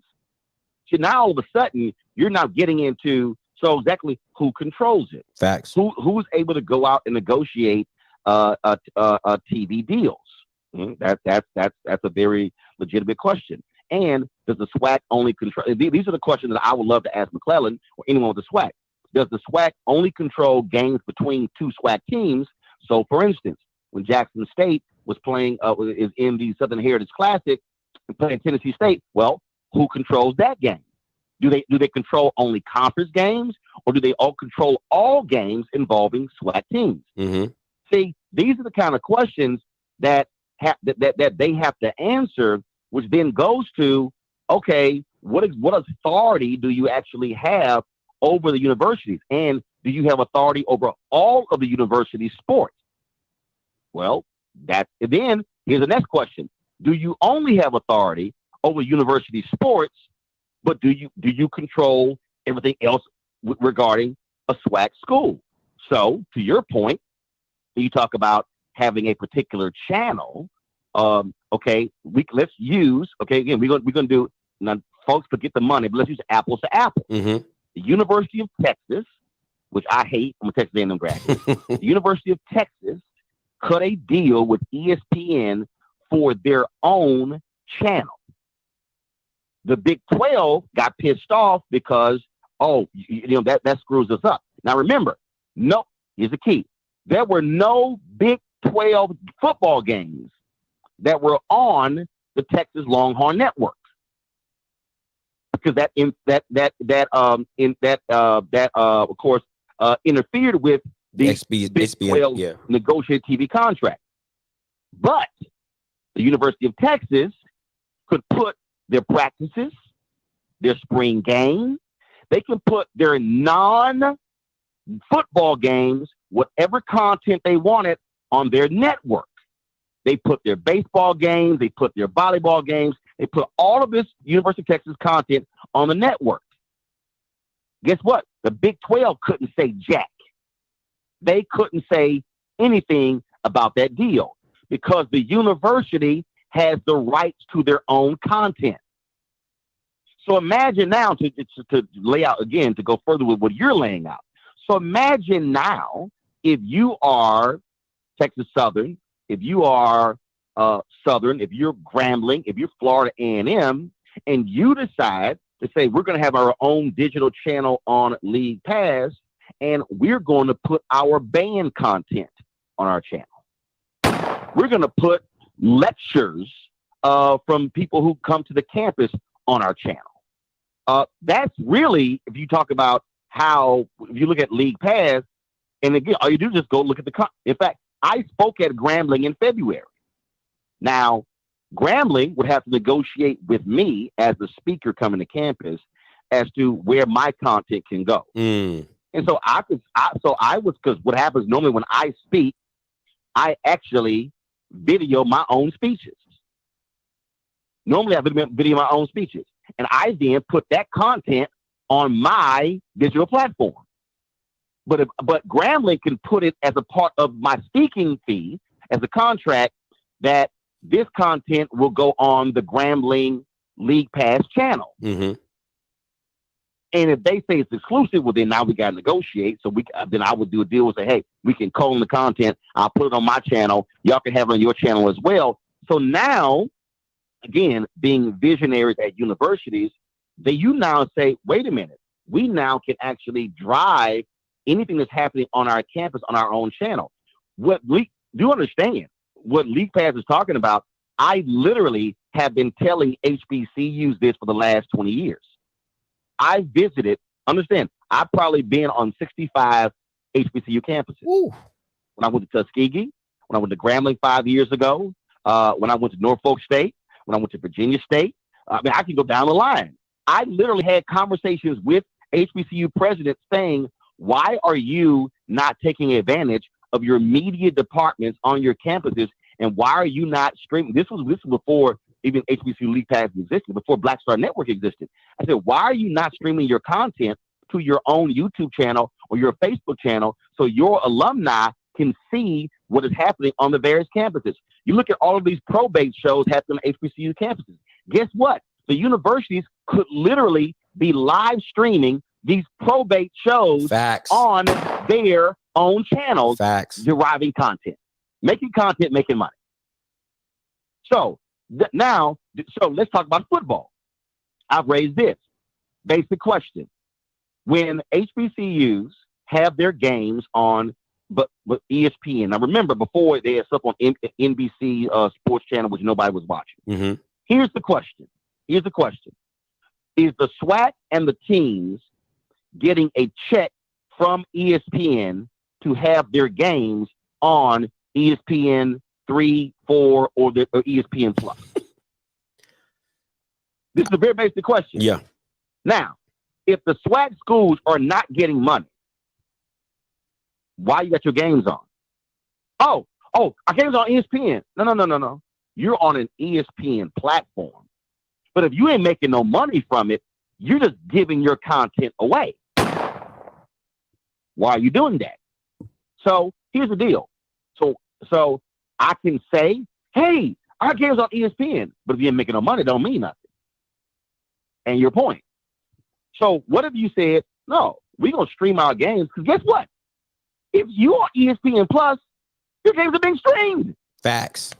So now all of a sudden you're now getting into exactly who controls it. Facts. Who's able to go out and negotiate TV deals? That's a very legitimate question. And does the SWAC only control? These are the questions that I would love to ask McClellan or anyone with the SWAC. Does the SWAC only control games between two SWAC teams? So, for instance, when Jackson State was playing, is in the Southern Heritage Classic and playing Tennessee State, well, who controls that game? Do they control only conference games, or do they all control all games involving SWAC teams? Mm-hmm. See, these are the kind of questions that they have to answer, which then goes to, okay, what authority do you actually have over the universities, and do you have authority over all of the university sports? Well, then here's the next question: do you only have authority over university sports, but do you control everything else regarding a SWAC school? So, to your point, you talk about having a particular channel. Okay, let's use. Okay, again, we're gonna do. Now, folks, forget the money, but let's use apples to apples. Mm-hmm. The University of Texas, which I hate, I'm a Texas A&M graduate. The University of Texas cut a deal with ESPN for their own channel. The Big 12 got pissed off because, that screws us up. Now remember, here's the key. There were no Big 12 football games that were on the Texas Longhorn Network, because that of course interfered with the Big 12 negotiated TV contract. But the University of Texas could put their practices, their spring game, they can put their non-football games, whatever content they wanted, on their network. They put their baseball games, they put their volleyball games, they put all of this University of Texas content on the network. Guess what? The Big 12 couldn't say jack. They couldn't say anything about that deal because the university has the rights to their own content. So imagine now, to lay out again, to go further with what you're laying out. So imagine now, if you are Texas Southern, if you are Southern, if you're Grambling, if you're Florida A&M, and you decide to say, we're going to have our own digital channel on League Pass, and we're going to put our band content on our channel. We're going to put lectures from people who come to the campus on our channel. That's really, if you talk about if you look at League Pass, and again, all you do is just go look at in fact, I spoke at Grambling in February. Now, Grambling would have to negotiate with me as the speaker coming to campus as to where my content can go. Mm. And so because what happens normally when I speak, I actually video my own speeches. Normally I video my own speeches, and I then put that content on my digital platform. But Grambling can put it as a part of my speaking fee, as a contract, that this content will go on the Grambling League Pass channel. Mm-hmm. And if they say it's exclusive, well, then now we got to negotiate. So then I would do a deal and say, hey, we can co-own the content. I'll put it on my channel. Y'all can have it on your channel as well. So now, again, being visionaries at universities, you now say, wait a minute, we now can actually drive anything that's happening on our campus on our own channel. What we do understand, what League Pass is talking about, I literally have been telling HBCUs this for the last 20 years. I visited, understand, I've probably been on 65 HBCU campuses. Ooh. When I went to Tuskegee, when I went to Grambling 5 years ago, when I went to Norfolk State, when I went to Virginia State, I can go down the line. I literally had conversations with HBCU presidents saying, why are you not taking advantage of your media departments on your campuses? And why are you not streaming? This was before even HBCU League Pass existed, before Black Star Network existed. I said, why are you not streaming your content to your own YouTube channel or your Facebook channel so your alumni can see what is happening on the various campuses? You look at all of these probate shows happening on HBCU campuses. Guess what? The universities could literally be live streaming these probate shows Facts. on their own channels, Facts. deriving content, making money. So let's talk about football. I've raised this basic question. When HBCUs have their games on but ESPN. Now remember, before they had stuff on NBC Sports Channel, which nobody was watching. Mm-hmm. Here's the question. Is the SWAC and the teams getting a check from ESPN to have their games on ESPN 3, 4, or ESPN Plus? This is a very basic question. Yeah. Now, if the SWAC schools are not getting money, why you got your games on? Oh, our games on ESPN. No. You're on an ESPN platform. But if you ain't making no money from it, you're just giving your content away. Why are you doing that? So here's the deal. So I can say, hey, our game's on ESPN, but if you ain't making no money, it don't mean nothing. And your point. So what if you said, no, we're going to stream our games? Because guess what? If you are ESPN Plus, your games are being streamed. Facts.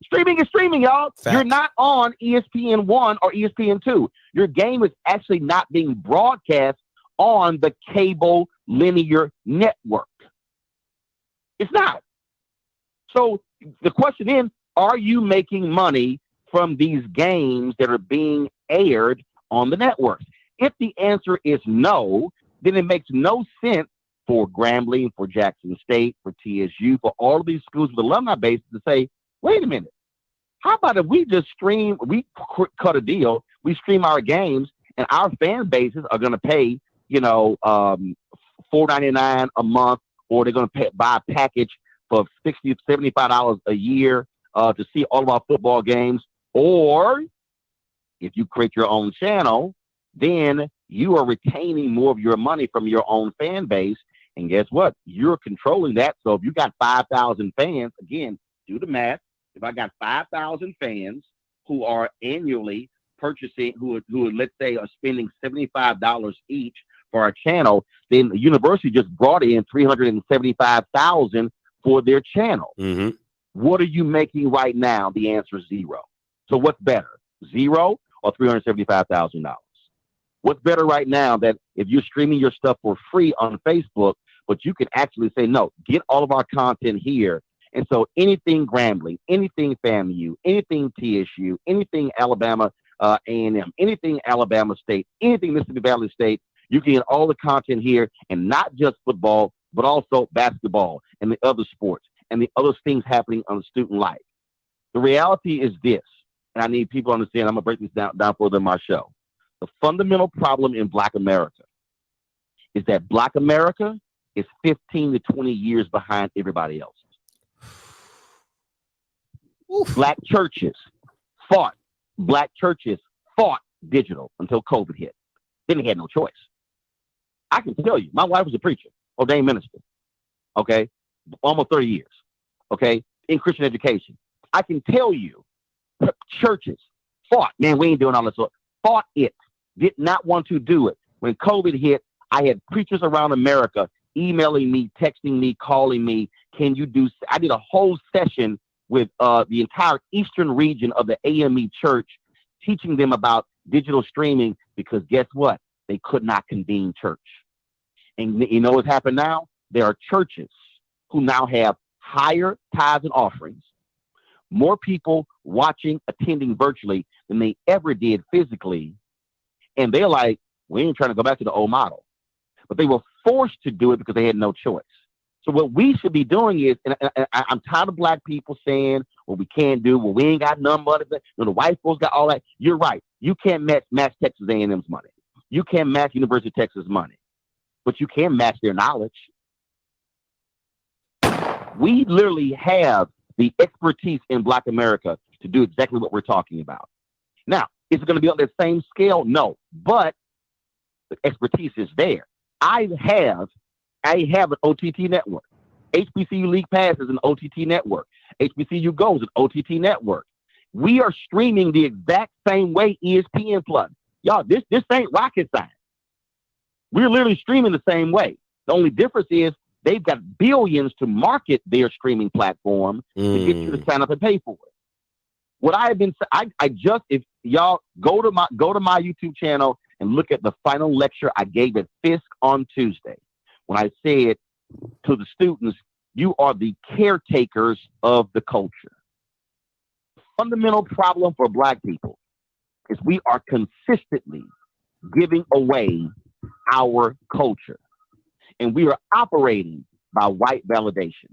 Streaming is streaming, y'all. Facts. You're not on ESPN 1 or ESPN 2. Your game is actually not being broadcast on the cable linear network. It's not. So the question is, are you making money from these games that are being aired on the networks? If the answer is no, then it makes no sense for Grambling, for Jackson State, for TSU, for all of these schools with alumni bases to say, wait a minute, how about if we just cut a deal, we stream our games, and our fan bases are going to pay, $4.99 a month, or they're going to buy a package for $60, $75 a year to see all of our football games. Or if you create your own channel, then you are retaining more of your money from your own fan base. And guess what? You're controlling that. So if you got 5,000 fans, again, do the math. If I got 5,000 fans who are annually purchasing, who let's say are spending $75 each for our channel, then the university just brought in $375,000 for their channel. Mm-hmm. What are you making right now? The answer is zero. So what's better, zero or $375,000? What's better right now that if you're streaming your stuff for free on Facebook, but you can actually say, no, get all of our content here. And so anything Grambling, anything FAMU, anything TSU, anything Alabama A&M, anything Alabama State, anything Mississippi Valley State, you can get all the content here, and not just football, but also basketball and the other sports and the other things happening on the student life. The reality is this, and I need people to understand, I'm going to break this down further in my show. The fundamental problem in Black America is that Black America is 15 to 20 years behind everybody else. Oof. Black churches fought digital until COVID hit. Then they had no choice. I can tell you, my wife was a preacher, ordained minister, okay, almost 30 years, okay, in Christian education. I can tell you, churches fought, man, we ain't doing all this, fought it, did not want to do it. When COVID hit, I had preachers around America emailing me, texting me, calling me, I did a whole session with the entire eastern region of the AME church, teaching them about digital streaming, because guess what? They could not convene church. And you know what's happened now? There are churches who now have higher tithes and offerings, more people watching, attending virtually than they ever did physically. And they're like, we ain't trying to go back to the old model. But they were forced to do it because they had no choice. So what we should be doing is, and I'm tired of Black people saying, well, we can't do, well, we ain't got none money. The white folks got all that. You're right. You can't match Texas A&M's money. You can't match University of Texas money. But you can match their knowledge. We literally have the expertise in Black America to do exactly what we're talking about. Now, is it going to be on that same scale? No. But the expertise is there. I have an OTT network. HBCU League Pass is an OTT network. HBCU Go is an OTT network. We are streaming the exact same way ESPN Plus. Y'all, this ain't rocket science. We're literally streaming the same way. The only difference is they've got billions to market their streaming platform to get you to sign up and pay for it. What I have been, if y'all go to my YouTube channel and look at the final lecture I gave at Fisk on Tuesday, when I said to the students, you are the caretakers of the culture. Fundamental problem for Black people is we are consistently giving away our culture. And we are operating by white validation.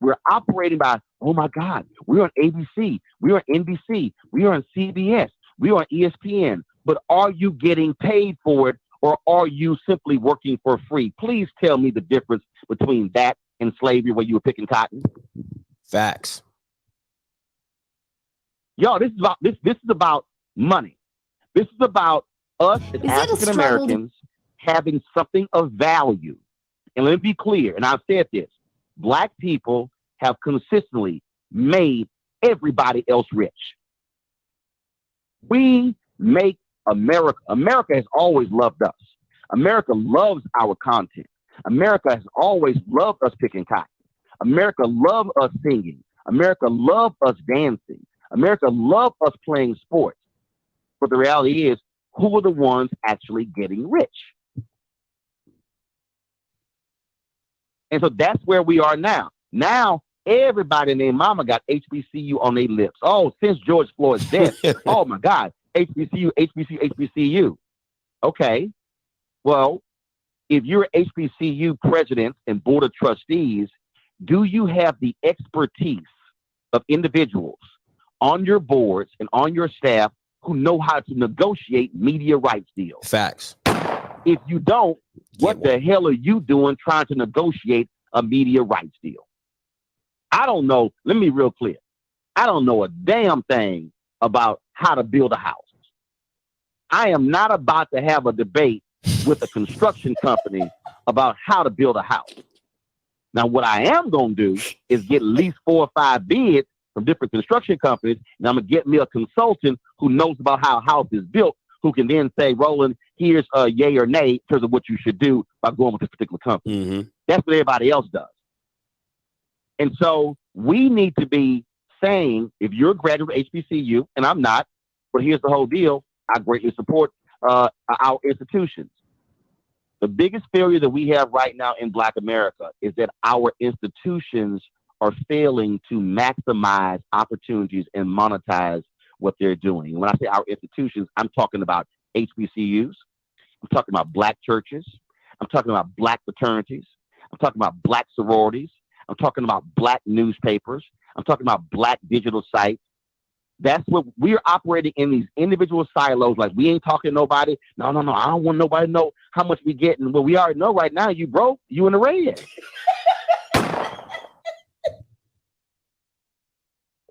We're operating by, oh my God, we're on ABC, we're on NBC, we're on CBS, we're on ESPN. But are you getting paid for it, or are you simply working for free? Please tell me the difference between that and slavery where you were picking cotton. Facts. Yo, this is about money. This is about us as African Americans having something of value. And let me be clear, and I've said this, Black people have consistently made everybody else rich. We make America. America has always loved us. America loves our content. America has always loved us picking cotton. America loves us singing. America loves us dancing. America loves us playing sports. But the reality is, who are the ones actually getting rich? And so that's where we are now. Now, everybody named Mama got HBCU on their lips. Oh, since George Floyd's death, oh my God, HBCU, HBCU, HBCU. Okay, well, if you're HBCU president and board of trustees, do you have the expertise of individuals on your boards and on your staff who know how to negotiate media rights deals? Facts. If you don't, what the hell are you doing trying to negotiate a media rights deal? I don't know. Let me be real clear. I don't know a damn thing about how to build a house. I am not about to have a debate with a construction company about how to build a house. Now, what I am going to do is get at least 4 or 5 bids from different construction companies, and I'm going to get me a consultant who knows about how a house is built, who can then say, Roland, here's a yay or nay in terms of what you should do by going with this particular company. Mm-hmm. That's what everybody else does. And so we need to be saying, if you're a graduate of HBCU, and I'm not, but here's the whole deal, I greatly support our institutions. The biggest failure that we have right now in Black America is that our institutions are failing to maximize opportunities and monetize what they're doing. And when I say our institutions, I'm talking about HBCUs. I'm talking about Black churches. I'm talking about Black fraternities. I'm talking about Black sororities. I'm talking about Black newspapers. I'm talking about Black digital sites. That's what we're operating in, these individual silos. Like, we ain't talking to nobody. No. I don't want nobody to know how much we get. And well, we already know right now you broke, you in the red.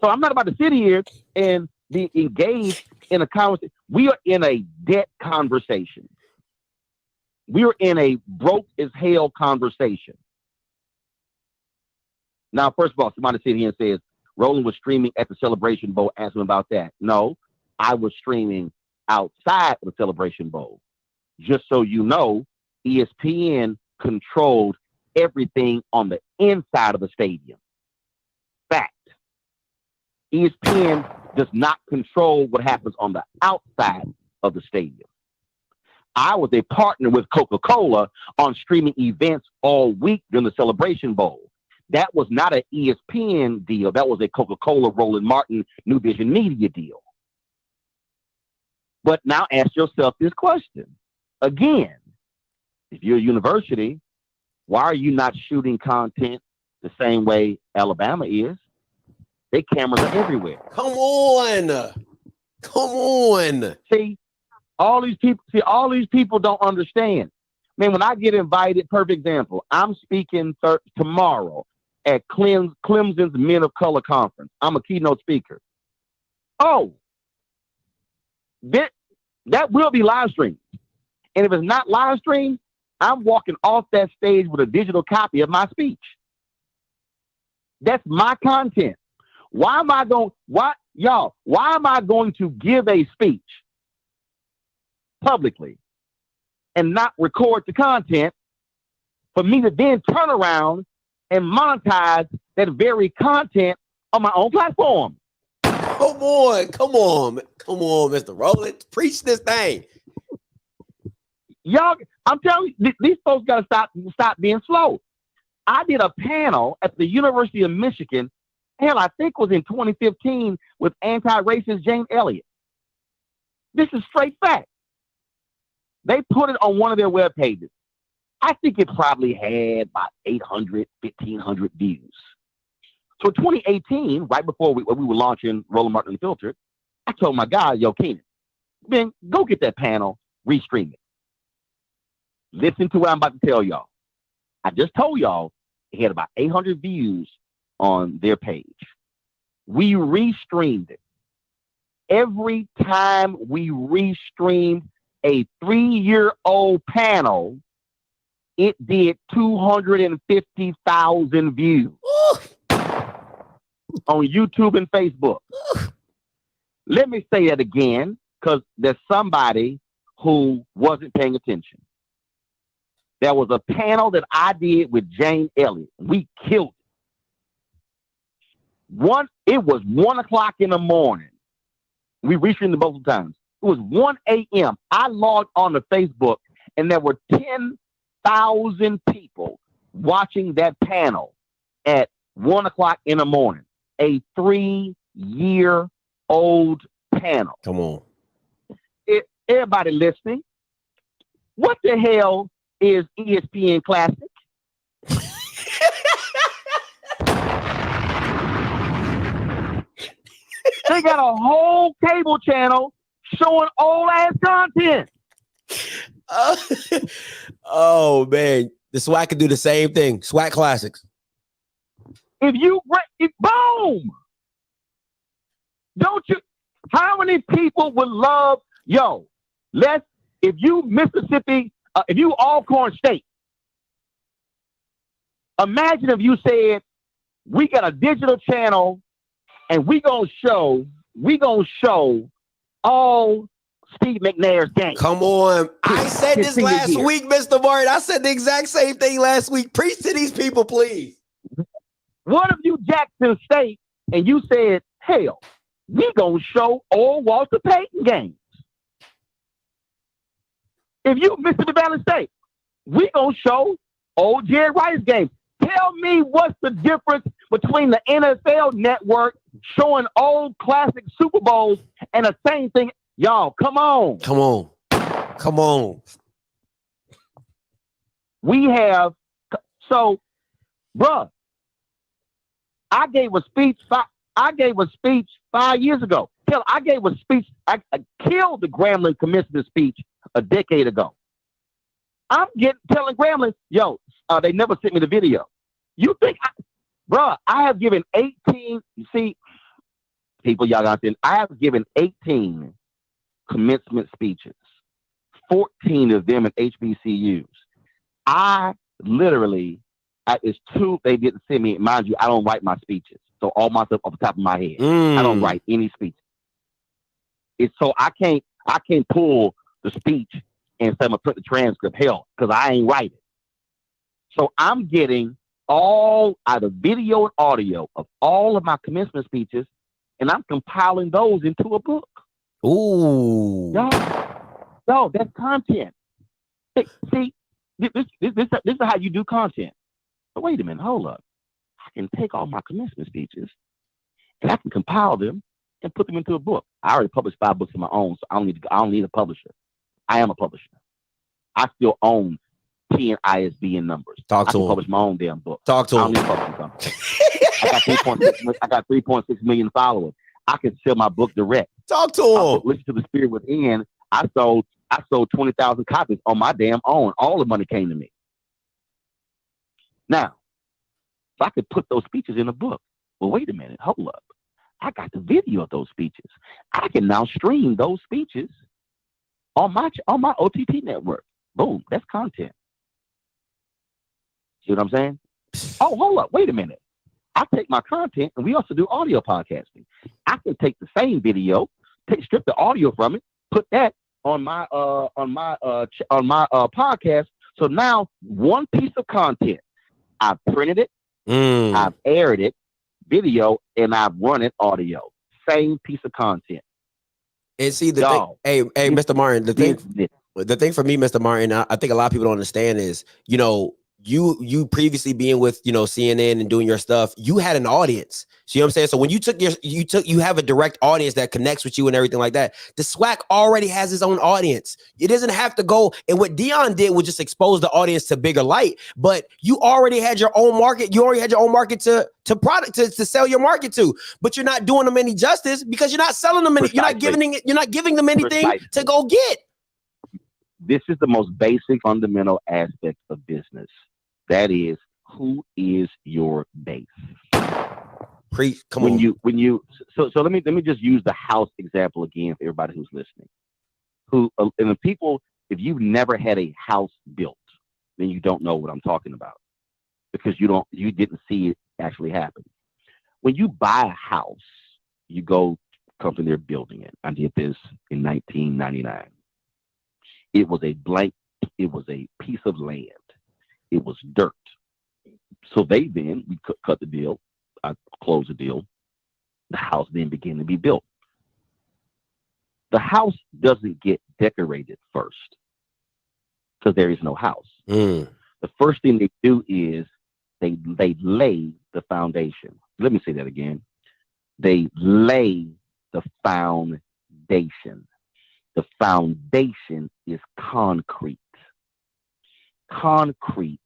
So I'm not about to sit here and be engaged in a conversation. We are in a debt conversation. We are in a broke as hell conversation. Now, first of all, somebody sit here and says, Roland was streaming at the Celebration Bowl. Ask him about that. No, I was streaming outside of the Celebration Bowl. Just so you know, ESPN controlled everything on the inside of the stadium. Fact. ESPN does not control what happens on the outside of the stadium. I was a partner with Coca-Cola on streaming events all week during the Celebration Bowl. That was not an ESPN deal. That was a Coca-Cola, Roland Martin, New Vision Media deal. But now ask yourself this question. Again, if you're a university, why are you not shooting content the same way Alabama is? Their cameras are everywhere. Come on. See, all these people don't understand. Man, when I get invited, perfect example, I'm speaking tomorrow at Clemson's Men of Color Conference. I'm a keynote speaker. Oh, that will be live streamed. And if it's not live streamed, I'm walking off that stage with a digital copy of my speech. That's my content. Why am I going to give a speech publicly and not record the content for me to then turn around and monetize that very content on my own platform? Come on, Mr. Roland. Preach this thing. Y'all, I'm telling you, these folks got to stop being slow. I did a panel at the University of Michigan. Hell, I think it was in 2015 with anti-racist Jane Elliott. This is straight fact. They put it on one of their web pages. I think it probably had about 800, 1,500 views. So 2018, right before we were launching Roland Martin Unfiltered, I told my guy, yo, Keenan, man, go get that panel, restream it. Listen to what I'm about to tell y'all. I just told y'all it had about 800 views on their page. We restreamed it. Every time we restreamed a 3-year-old panel, it did 250,000 views on YouTube and Facebook. Let me say that again, because there's somebody who wasn't paying attention. There was a panel that I did with Jane Elliott. We killed it. It was 1 o'clock in the morning. We restreamed it both times. It was 1 a.m. I logged on to Facebook, and there were 10,000 people watching that panel at 1 o'clock in the morning. A 3-year-old panel. Come on. Everybody listening, what the hell is ESPN Classic? They got a whole cable channel showing old ass content. Oh man, the Swac can do the same thing. Swac Classics. Boom! Don't you? How many people would love? Yo, if you Mississippi, if you Alcorn State, imagine if you said we got a digital channel and we gonna show all Steve McNair's games. Come on. I said this last week, Mr. Martin. I said the exact same thing last week. Preach to these people, please. What if you Jackson State and you said, hell, we gonna show all Walter Payton games? If you Mississippi Valley State, we gonna show old Jerry Rice games. Tell me what's the difference between the NFL network showing old classic Super Bowls and the same thing. Y'all, come on. Come on. Come on. We have, so, bruh, I gave a speech 5 years ago. Hell, I gave a speech, I killed the Grambling commencement speech a decade ago. I'm telling Grambling, yo, they never sent me the video. You think, bruh, I have given 18, you see, people, y'all got this, I have given 18 commencement speeches, 14 of them at HBCUs. It's 2 they didn't send me. Mind you, I don't write my speeches. So all my stuff off the top of my head. I don't write any speeches. It's so I can't pull the speech and say I'm gonna put the transcript, hell, because I ain't write it. So I'm getting all either video and audio of all of my commencement speeches, and I'm compiling those into a book. Ooh. Yo, that's content. See, this is how you do content. But wait a minute, hold up. I can take all my commencement speeches and I can compile them and put them into a book. I already published 5 books of my own, so I don't need a publisher. I am a publisher. I still own 10 ISBN numbers. Talk to him. Publish my own damn book. Talk to him. I don't need a publishing company. I got 3.6 million followers. I can sell my book direct. Talk to him. Listen to the Spirit Within. I sold 20,000 copies on my damn own. All the money came to me. Now, so I could put those speeches in a book. Well, wait a minute. Hold up. I got the video of those speeches. I can now stream those speeches on my OTT network. Boom. That's content. See what I'm saying? Oh, hold up. Wait a minute. I take my content and we also do audio podcasting. I can take the same video, strip the audio from it, put that on my podcast. So now one piece of content, I've printed it, I've aired it, video, and I've run it audio. Same piece of content. And see the thing, hey, Mr. Martin, the thing for me, Mr. Martin, I think a lot of people don't understand is, you previously being with, you know, CNN and doing your stuff, you had an audience. See what I'm saying? So when you have a direct audience that connects with you and everything like that. The Swac already has his own audience. It doesn't have to go. And what Dion did was just expose the audience to bigger light. But you already had your own market. You already had your own market to sell your market to. But you're not doing them any justice because you're not selling them any. Precisely. You're not giving them anything Precisely. to go get. This is the most basic fundamental aspect of business. That is, who is your base? So let me just use the house example again for everybody who's listening. And the people, if you've never had a house built, then you don't know what I'm talking about because you didn't see it actually happen. When you buy a house, you go company they're building it. I did this in 1999. It was a piece of land. It was dirt. So we cut the deal. I closed the deal. The house then began to be built. The house doesn't get decorated first because there is no house. The first thing they do is they lay the foundation. Let me say that again. They lay the foundation. The foundation is concrete. Concrete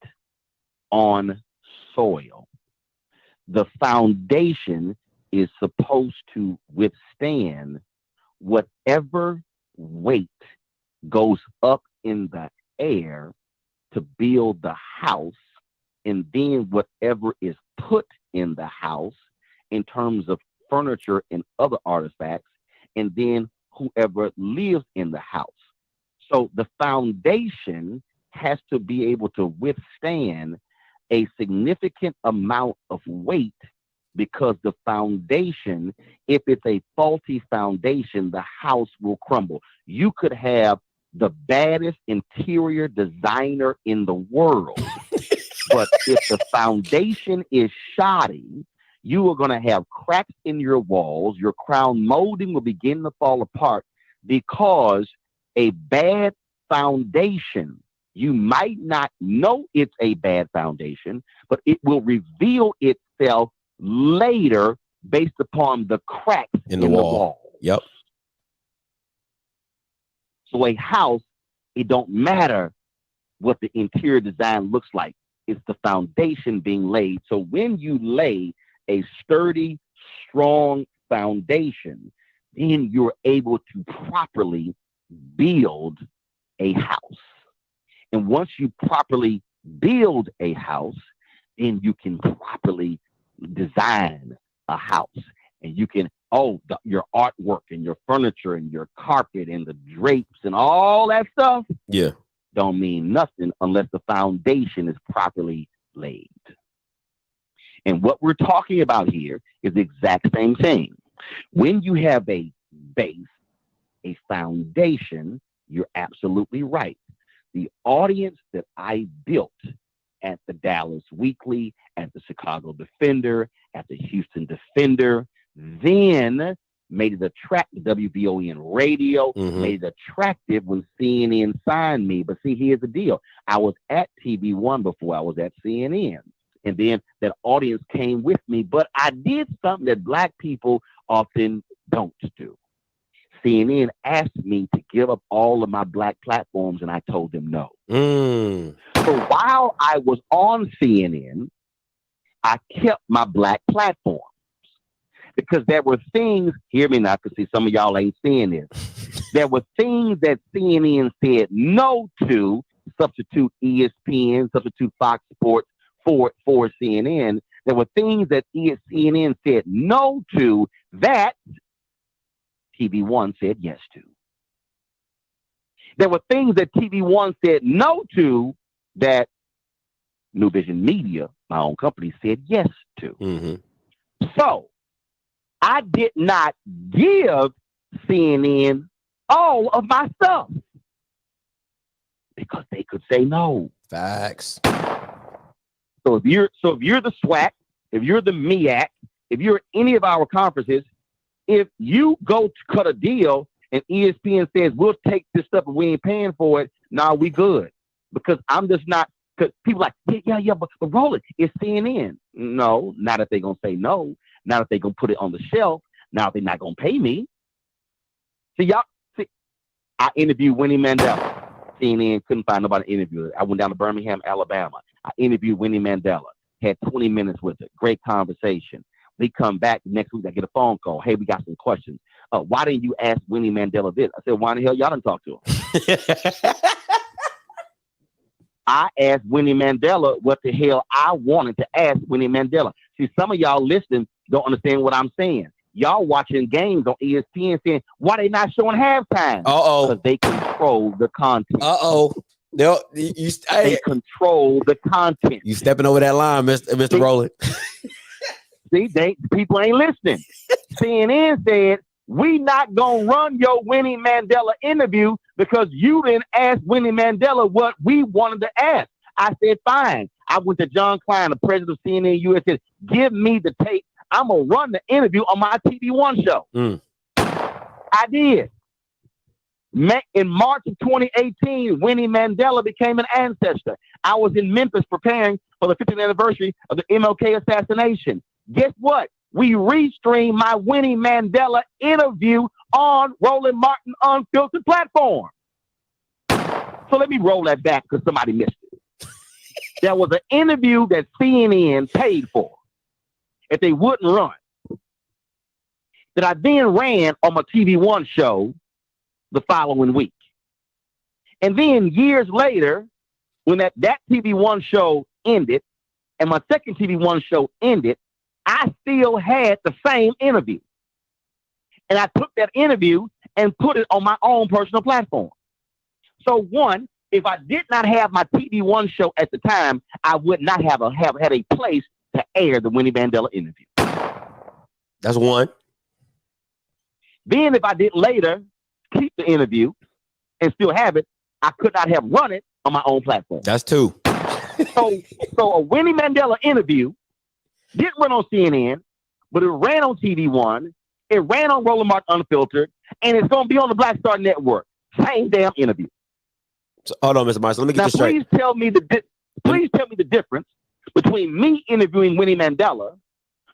on soil. The foundation is supposed to withstand whatever weight goes up in the air to build the house, and then whatever is put in the house in terms of furniture and other artifacts, and then whoever lives in the house. So the foundation has to be able to withstand a significant amount of weight because the foundation, if it's a faulty foundation, the house will crumble. You could have the baddest interior designer in the world, but if the foundation is shoddy, you are going to have cracks in your walls. Your crown molding will begin to fall apart because a bad foundation, you might not know it's a bad foundation, but it will reveal itself later based upon the cracks in the wall. Yep. So a house, it don't matter what the interior design looks like. It's the foundation being laid. So when you lay a sturdy, strong foundation, then you're able to properly build a house. And once you properly build a house, then you can properly design a house. And you can, your artwork and your furniture and your carpet and the drapes and all that stuff, don't mean nothing unless the foundation is properly laid. And what we're talking about here is the exact same thing. When you have a base, a foundation, you're absolutely right. The audience that I built at the Dallas Weekly, at the Chicago Defender, at the Houston Defender, then made it attractive. WVON radio made it attractive when CNN signed me. But see, here's the deal. I was at TV1 before I was at CNN. And then that audience came with me. But I did something that Black people often don't do. CNN asked me to give up all of my Black platforms, and I told them no. So while I was on CNN, I kept my Black platforms because there were things, hear me now, because see, some of y'all ain't seeing this. There were things that CNN said no to, substitute ESPN, substitute Fox Sports for CNN. There were things that CNN said no to that TV1 said yes to. There were things that TV1 said no to that New Vision Media, my own company, said yes to. So I did not give CNN all of my stuff because they could say no. Facts. So if you're the SWAC, if you're the MEAC, if you're any of our conferences, if you go to cut a deal and ESPN says we'll take this stuff and we ain't paying for it, nah, we good. Because I'm just not Because people like, yeah, but Roland, it's CNN. No, not if they're going to say no. Not if they're going to put it on the shelf. Now if they're not going to pay me. See, I interviewed Winnie Mandela. CNN couldn't find nobody to interview her. I went down to Birmingham, Alabama. I interviewed Winnie Mandela. Had 20 minutes with her. Great conversation. We come back next week. I get a phone call. Hey, we got some questions. Why didn't you ask Winnie Mandela this? I said, why in the hell y'all didn't talk to her? I asked Winnie Mandela what the hell I wanted to ask Winnie Mandela. See, some of y'all listening don't understand what I'm saying. Y'all watching games on ESPN saying, why they not showing halftime? Because they control the content. They control the content. You stepping over that line, Mr. Roland. See, people ain't listening. CNN said, we not going to run your Winnie Mandela interview because you didn't ask Winnie Mandela what we wanted to ask. I said, fine. I went to John Klein, the president of CNN US, said, give me the tape. I'm going to run the interview on my TV One show. I did. In March of 2018, Winnie Mandela became an ancestor. I was in Memphis preparing for the 50th anniversary of the MLK assassination. Guess what? We restreamed my Winnie Mandela interview on Roland Martin Unfiltered platform. So let me roll that back because somebody missed it. There was an interview that CNN paid for if they wouldn't run, that I then ran on my TV One show the following week. And then years later, when that TV One show ended and my second TV One show ended, I still had the same interview. And I took that interview and put it on my own personal platform. So one, if I did not have my TV One show at the time, I would not have had a place to air the Winnie Mandela interview. That's one. Then if I did later keep the interview and still have it, I could not have run it on my own platform. That's two. So a Winnie Mandela interview didn't run on CNN, but it ran on TV One. It ran on Roland Martin Unfiltered, and it's going to be on the Black Star Network. Same damn interview. So, hold on, Mr. Marshall. Let me get this straight. Please tell me the difference between me interviewing Winnie Mandela,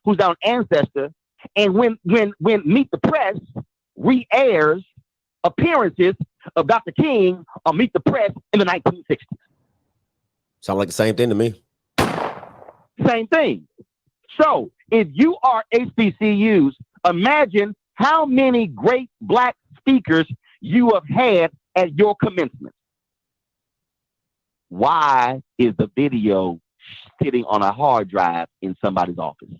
who's our ancestor, and when Meet the Press re-airs appearances of Dr. King on Meet the Press in the 1960s. Sound like the same thing to me. Same thing. So if you are HBCUs, imagine how many great Black speakers you have had at your commencement. Why is the video sitting on a hard drive in somebody's office?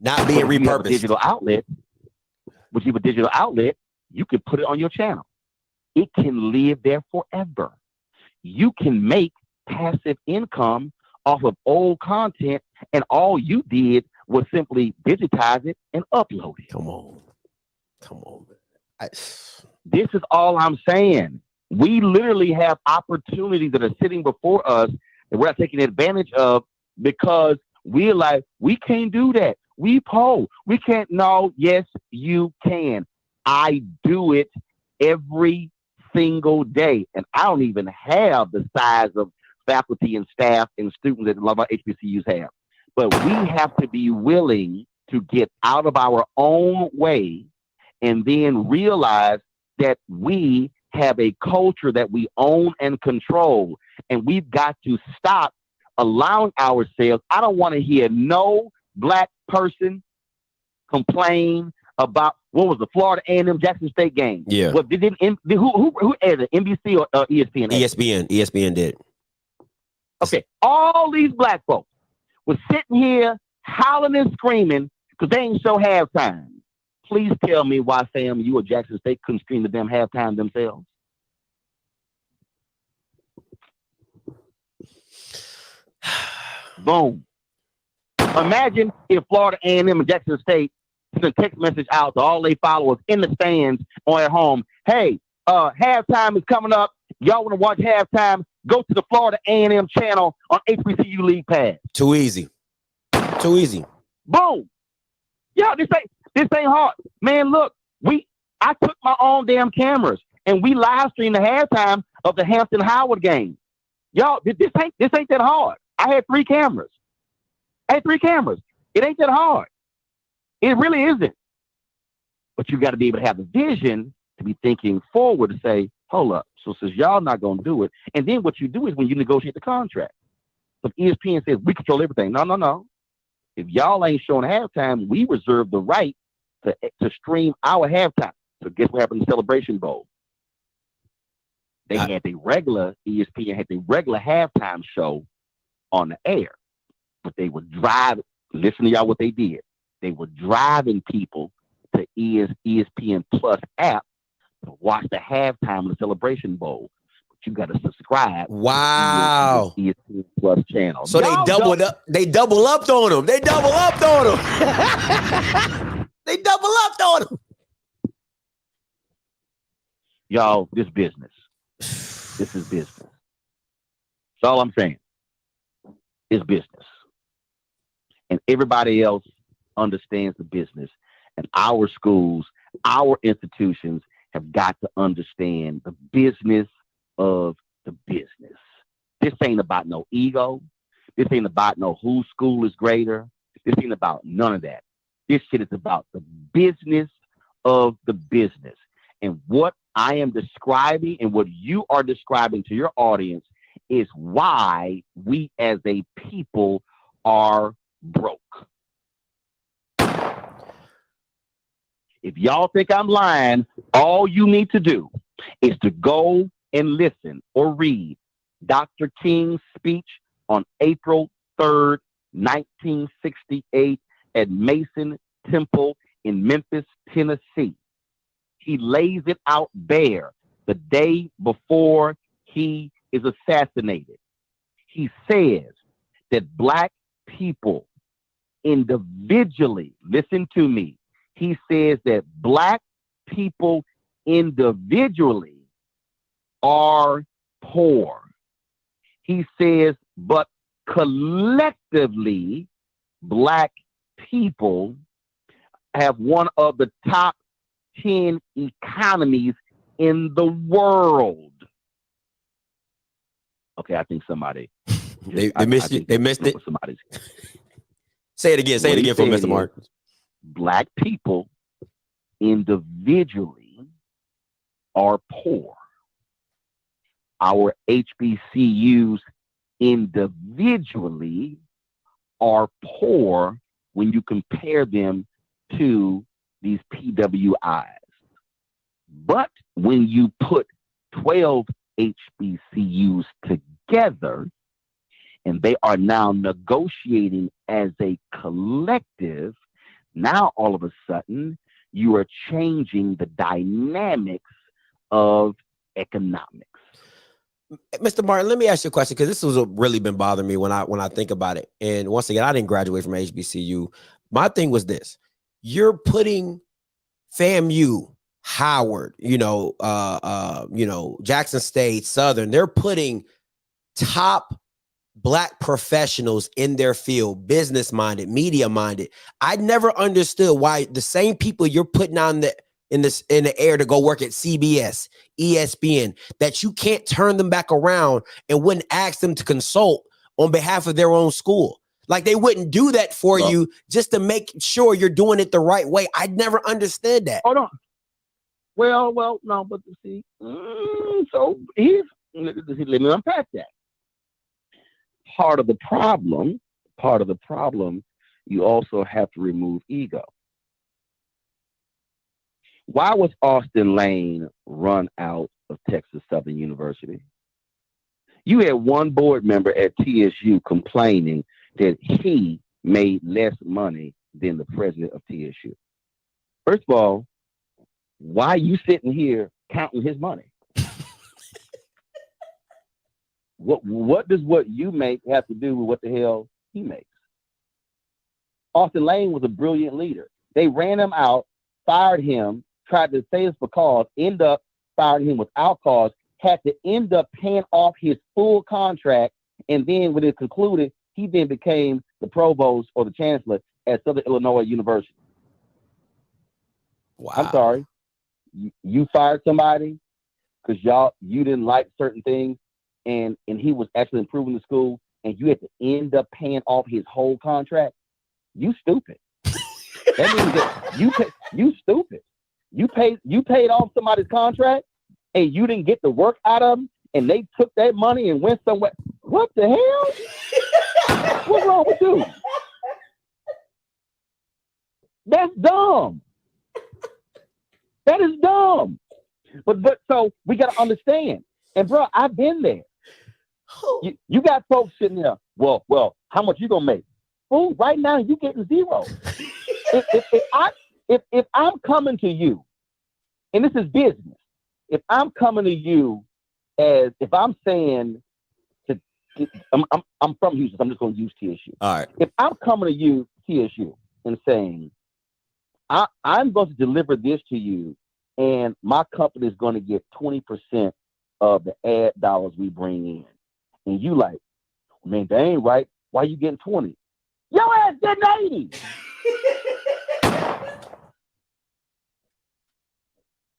Not being repurposed. Digital outlet, which you have a digital outlet, you can put it on your channel. It can live there forever. You can make passive income off of old content, and all you did was simply digitize it and upload it. Come on, man. This is all I'm saying. We literally have opportunities that are sitting before us that we're not taking advantage of because we're like, we can't do that. We poll. We can't. No, yes, you can. I do it every single day. And I don't even have the size of faculty and staff and students that a lot of our HBCUs have. But we have to be willing to get out of our own way and then realize that we have a culture that we own and control. And we've got to stop allowing ourselves. I don't want to hear no Black person complain about what was the Florida A&M Jackson State game. Yeah. Well, who aired it? NBC or ESPN? ESPN did. Okay. All these Black folks were sitting here howling and screaming because they ain't show halftime. Please tell me why FAMU or Jackson State couldn't stream the damn halftime themselves. Boom. Imagine if Florida A&M and Jackson State sent a text message out to all their followers in the stands or at home. Hey, halftime is coming up. Y'all want to watch halftime? Go to the Florida A&M channel on HBCU League Pass. Too easy. Boom. Yeah, this ain't hard. Man, look, I took my own damn cameras and we live streamed the halftime of the Hampton Howard game. Y'all, this ain't that hard. I had 3 cameras. It ain't that hard. It really isn't. But you got to be able to have the vision to be thinking forward to say, hold up. So since y'all not going to do it, and then what you do is when you negotiate the contract. So if ESPN says we control everything. No. If y'all ain't showing halftime, we reserve the right to stream our halftime. So guess what happened in the Celebration Bowl? They had the regular, ESPN had the regular halftime show on the air, but they would drive, listen to y'all what they did. They were driving people to ESPN Plus app to watch the halftime of the Celebration Bowl. But you got to subscribe. Wow. To ESPN Plus channel. So they doubled up. They double upped on them. They double upped on them. They double upped on them. Y'all, this business. This is business. That's all I'm saying. It's business. And everybody else understands the business. And our schools, our institutions have got to understand the business of the business. This ain't about no ego. This ain't about no whose school is greater. This ain't about none of that. This shit is about the business of the business. And what I am describing and what you are describing to your audience is why we as a people are broke. If y'all think I'm lying, all you need to do is to go and listen or read Dr. King's speech on April 3rd, 1968 at Mason Temple in Memphis, Tennessee. He lays it out bare the day before he is assassinated. He says that Black people individually, listen to me, he says that Black people individually are poor. He says, but collectively, Black people have one of the top 10 economies in the world. Okay, I think somebody they missed it. They missed it. Somebody's say it again. Say it again for Mr. Martin. Black people individually are poor. Our HBCUs individually are poor when you compare them to these PWIs. But when you put 12 HBCUs together, and they are now negotiating as a collective, now all of a sudden you are changing the dynamics of economics. Mr. Martin, let me ask you a question, because this has really been bothering me when I think about it. And once again, I didn't graduate from HBCU. My thing was this: you're putting FAMU, Howard, Jackson State, Southern. They're putting top Black professionals in their field, business-minded, media-minded. I never understood why the same people you're putting on in the air to go work at CBS, ESPN, that you can't turn them back around and wouldn't ask them to consult on behalf of their own school. Like they wouldn't do that for you just to make sure you're doing it the right way. I never understood that. Hold on. Well, no, but you see, so let me unpack that. Part of the problem, you also have to remove ego. Why was Austin Lane run out of Texas Southern University? You had one board member at TSU complaining that he made less money than the president of TSU. First of all, why are you sitting here counting his money? What does what you make have to do with what the hell he makes? Austin Lane was a brilliant leader. They ran him out, fired him, tried to say this for cause, end up firing him without cause, had to end up paying off his full contract, and then when it concluded, he then became the provost or the chancellor at Southern Illinois University. Wow. I'm sorry. You fired somebody, because you didn't like certain things, and he was actually improving the school, and you had to end up paying off his whole contract, you stupid. That means that you stupid. You paid off somebody's contract, and you didn't get the work out of them, and they took that money and went somewhere. What the hell? What's wrong with you? That's dumb. That is dumb. But so we got to understand. And bro, I've been there. You got folks sitting there. Well, how much you gonna make? Fool, right now you getting zero. If I'm coming to you, and this is business, if I'm coming to you as if I'm saying I'm from Houston, so I'm just gonna use TSU. All right. If I'm coming to you, TSU, and saying, I'm going to deliver this to you, and my company is going to get 20% of the ad dollars we bring in. And you like, man, that ain't right. Why you getting 20? Your ass getting 80.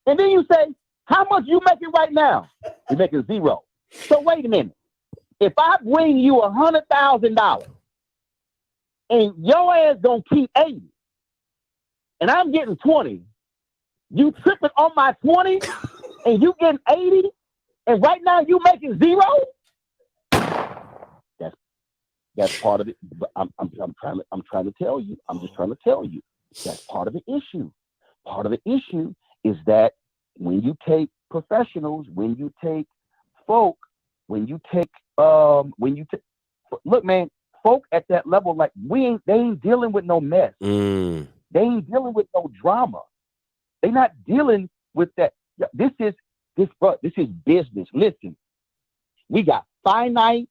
And then you say, how much you making right now? You're making zero. So wait a minute. If I bring you $100,000 and your ass gonna keep 80, and I'm getting 20, you tripping on my 20 and you getting 80, and right now you making zero? That's part of it. But I'm trying to tell you. I'm just trying to tell you. That's part of the issue. Part of the issue is that when you take professionals, when you take folk, look, man, folk at that level, like they ain't dealing with no mess. They ain't dealing with no drama. They not dealing with that. This is business. Listen, we got finite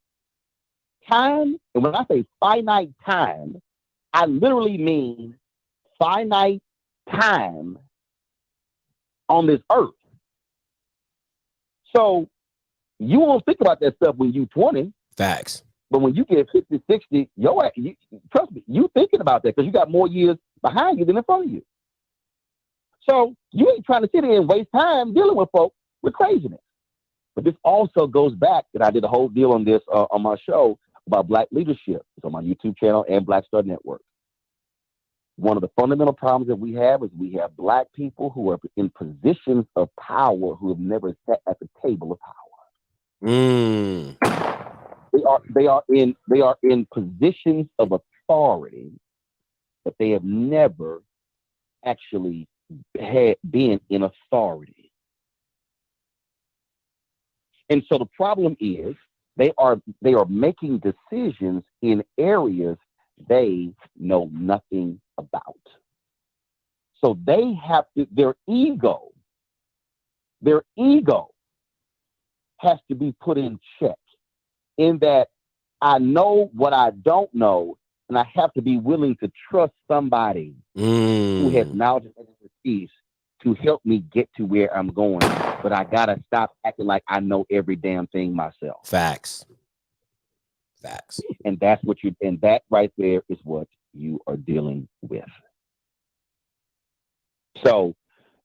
time, and when I say finite time, I literally mean finite time on this earth. So you won't think about that stuff when you 20. Facts. But when you get 50, 60, trust me, you thinking about that because you got more years behind you than in front of you. So you ain't trying to sit here and waste time dealing with folks with craziness. But this also goes back that I did a whole deal on this on my show about Black leadership. It's on my YouTube channel and Black Star Network. One of the fundamental problems that we have is we have Black people who are in positions of power who have never sat at the table of power. They are in positions of authority but they have never actually been in authority. And so the problem is they are making decisions in areas they know nothing about. So they have to, their ego has to be put in check, in that I know what I don't know, and I have to be willing to trust somebody who has knowledge and expertise to help me get to where I'm going. But I gotta stop acting like I know every damn thing myself. Facts. And that's what that right there is what you are dealing with. So,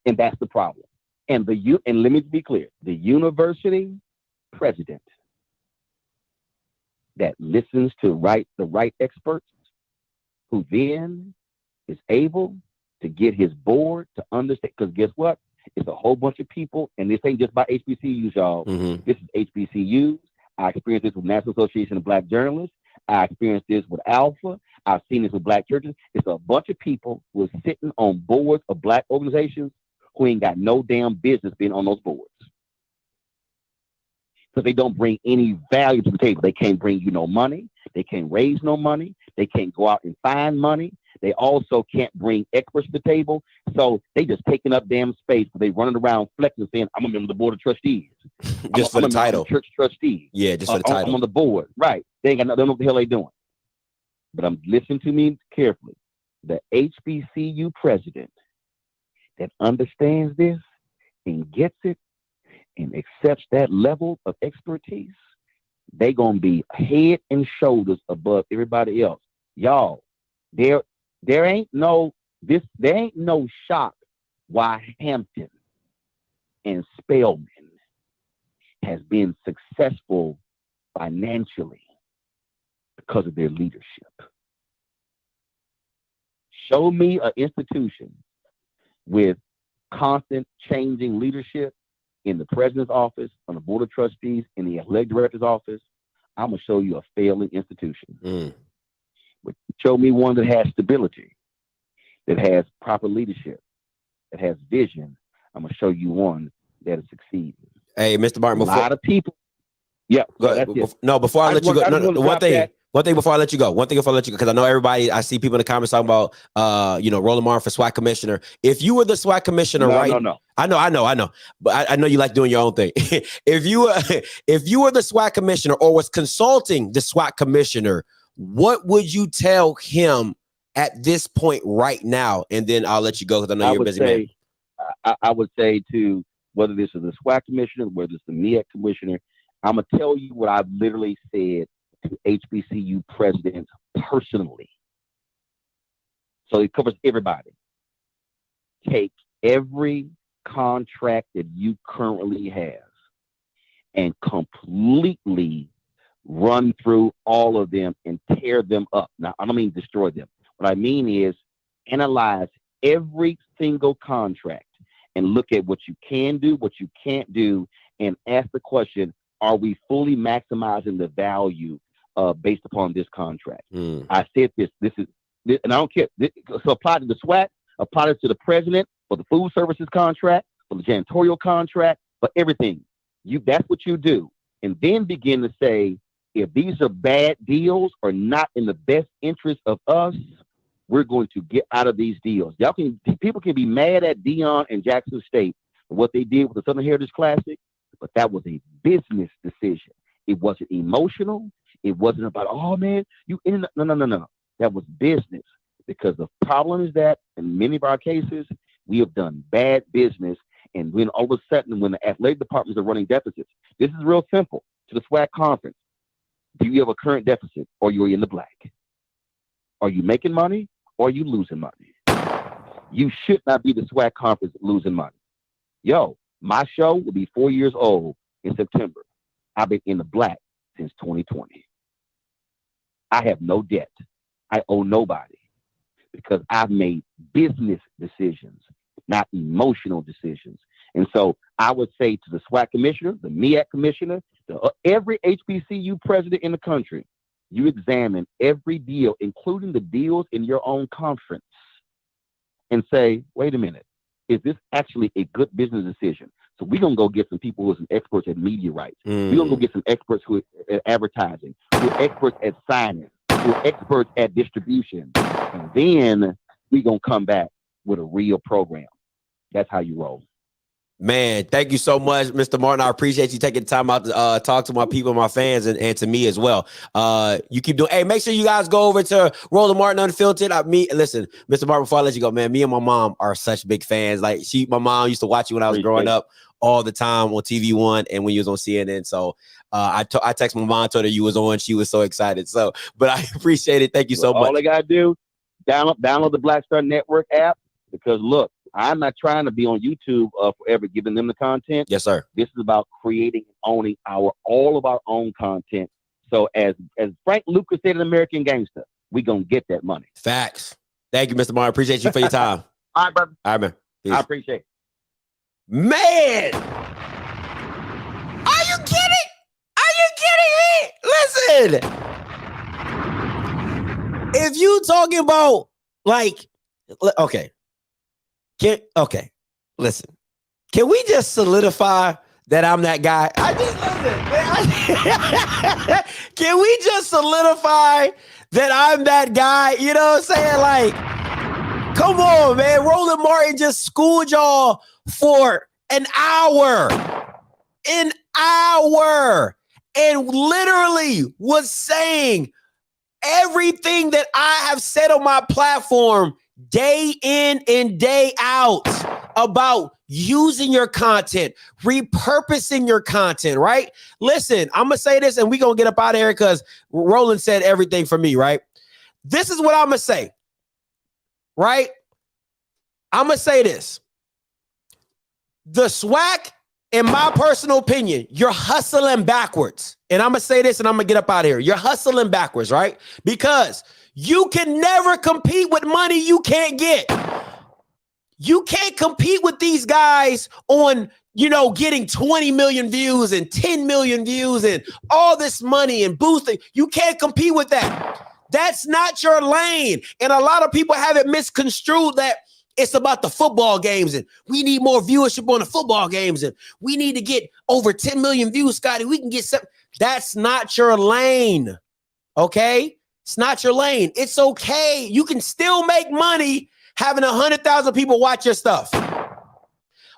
and that's the problem. And let me be clear, the university president that listens to the right experts, who then is able to get his board to understand, because guess what? It's a whole bunch of people, and this ain't just by HBCUs, y'all. Mm-hmm. This is HBCUs. I experienced this with National Association of Black Journalists. I experienced this with Alpha. I've seen this with Black churches. It's a bunch of people who are sitting on boards of Black organizations who ain't got no damn business being on those boards. Because they don't bring any value to the table. They can't bring you no money. They can't raise no money. They can't go out and find money. They also can't bring experts to the table. So they just taking up damn space. They running around flexing, saying, I'm a member of the board of trustees. Just for the title. Church trustee. Yeah, just for the title. I'm on the board. Right. They don't know what the hell they doing. But I'm listening to me carefully. The HBCU president that understands this and gets it and accepts that level of expertise, they gonna be head and shoulders above everybody else. Y'all, there ain't no shock why Hampton and Spelman has been successful financially because of their leadership. Show me an institution with constant changing leadership in the president's office, on the board of trustees, in the athletic director's office. I'm going to show you a failing institution. But show me one that has stability, that has proper leadership, that has vision. I'm going to show you one that is succeeding. Hey, Mr. Martin, a lot of people. Yeah, go ahead. No, before I let you go, one thing before I let you go, because I know everybody, I see people in the comments talking about, Roland Martin for SWAC commissioner. If you were the SWAC commissioner, No. I know, but I know you like doing your own thing. If you were the SWAC commissioner or was consulting the SWAC commissioner, what would you tell him at this point right now? And then I'll let you go because I know you're a busy man. I would say to whether this is the SWAC commissioner, whether it's the MEAC commissioner, I'm going to tell you what I've literally said to HBCU presidents personally. So it covers everybody. Take every contract that you currently have and completely run through all of them and tear them up. Now, I don't mean destroy them. What I mean is analyze every single contract and look at what you can do, what you can't do, and ask the question, are we fully maximizing the value based upon this contract? I said this, and I don't care. So apply to the SWAC, apply it to the president for the food services contract, for the janitorial contract, for everything. That's what you do. And then begin to say, if these are bad deals or not in the best interest of us, we're going to get out of these deals. People can be mad at Dion and Jackson State for what they did with the Southern Heritage Classic, but that was a business decision. It wasn't emotional. It wasn't about, oh man, no. That was business, because the problem is that in many of our cases, we have done bad business. And when all of a sudden, when the athletic departments are running deficits, this is real simple. To the SWAC conference, do you have a current deficit or you're in the black? Are you making money or are you losing money? You should not be the SWAC conference losing money. My show will be 4 years old in September. I've been in the black since 2020. I have no debt. I owe nobody because I've made business decisions, not emotional decisions. And so I would say to the SWAC commissioner, the MEAC commissioner, every HBCU president in the country, you examine every deal, including the deals in your own conference, and say, wait a minute, is this actually a good business decision? So we're going to go get some people who are some experts at media rights. We're going to go get some experts who are at advertising, who are experts at signing, who are experts at distribution. And then we're going to come back with a real program. That's how you roll. Man, thank you so much, Mr. Martin. I appreciate you taking time out to talk to my people, my fans, and to me as well. You keep doing. Hey, make sure you guys go over to Roland Martin Unfiltered. Listen, Mr. Martin, before I let you go, man, me and my mom are such big fans. Like my mom used to watch you when I was growing up all the time on TV One and when you was on CNN. So I texted my mom, told her you was on. She was so excited. So, but I appreciate it. Thank you so much. All they gotta do, download the Black Star Network app, because look, I'm not trying to be on YouTube forever, giving them the content. Yes, sir. This is about creating and owning all of our own content. So as Frank Lucas said in American Gangster, we gonna get that money. Facts. Thank you, Mr. Martin. Appreciate you for your time. All right, brother. All right, man. Peace. I appreciate it. Man, are you kidding? Are you kidding me? Listen, if you talking about listen. Can we just solidify that I'm that guy? Can we just solidify that I'm that guy? You know what I'm saying? Like, come on, man. Roland Martin just schooled y'all for an hour. And literally was saying everything that I have said on my platform day in and day out about using your content, repurposing your content, right? Listen, I'm going to say this and we're going to get up out of here because Roland said everything for me, right? This is what I'm going to say, right? I'm going to say this. The SWAC in my personal opinion, you're hustling backwards. And I'm going to say this and I'm going to get up out of here. You're hustling backwards, right? Because you can never compete with money you can't get. You can't compete with these guys on, getting 20 million views and 10 million views and all this money and boosting. You can't compete with that. That's not your lane. And a lot of people have it misconstrued that it's about the football games and we need more viewership on the football games and we need to get over 10 million views, Scotty. We can get some. That's not your lane. Okay? It's not your lane. It's okay. You can still make money having 100,000 people watch your stuff.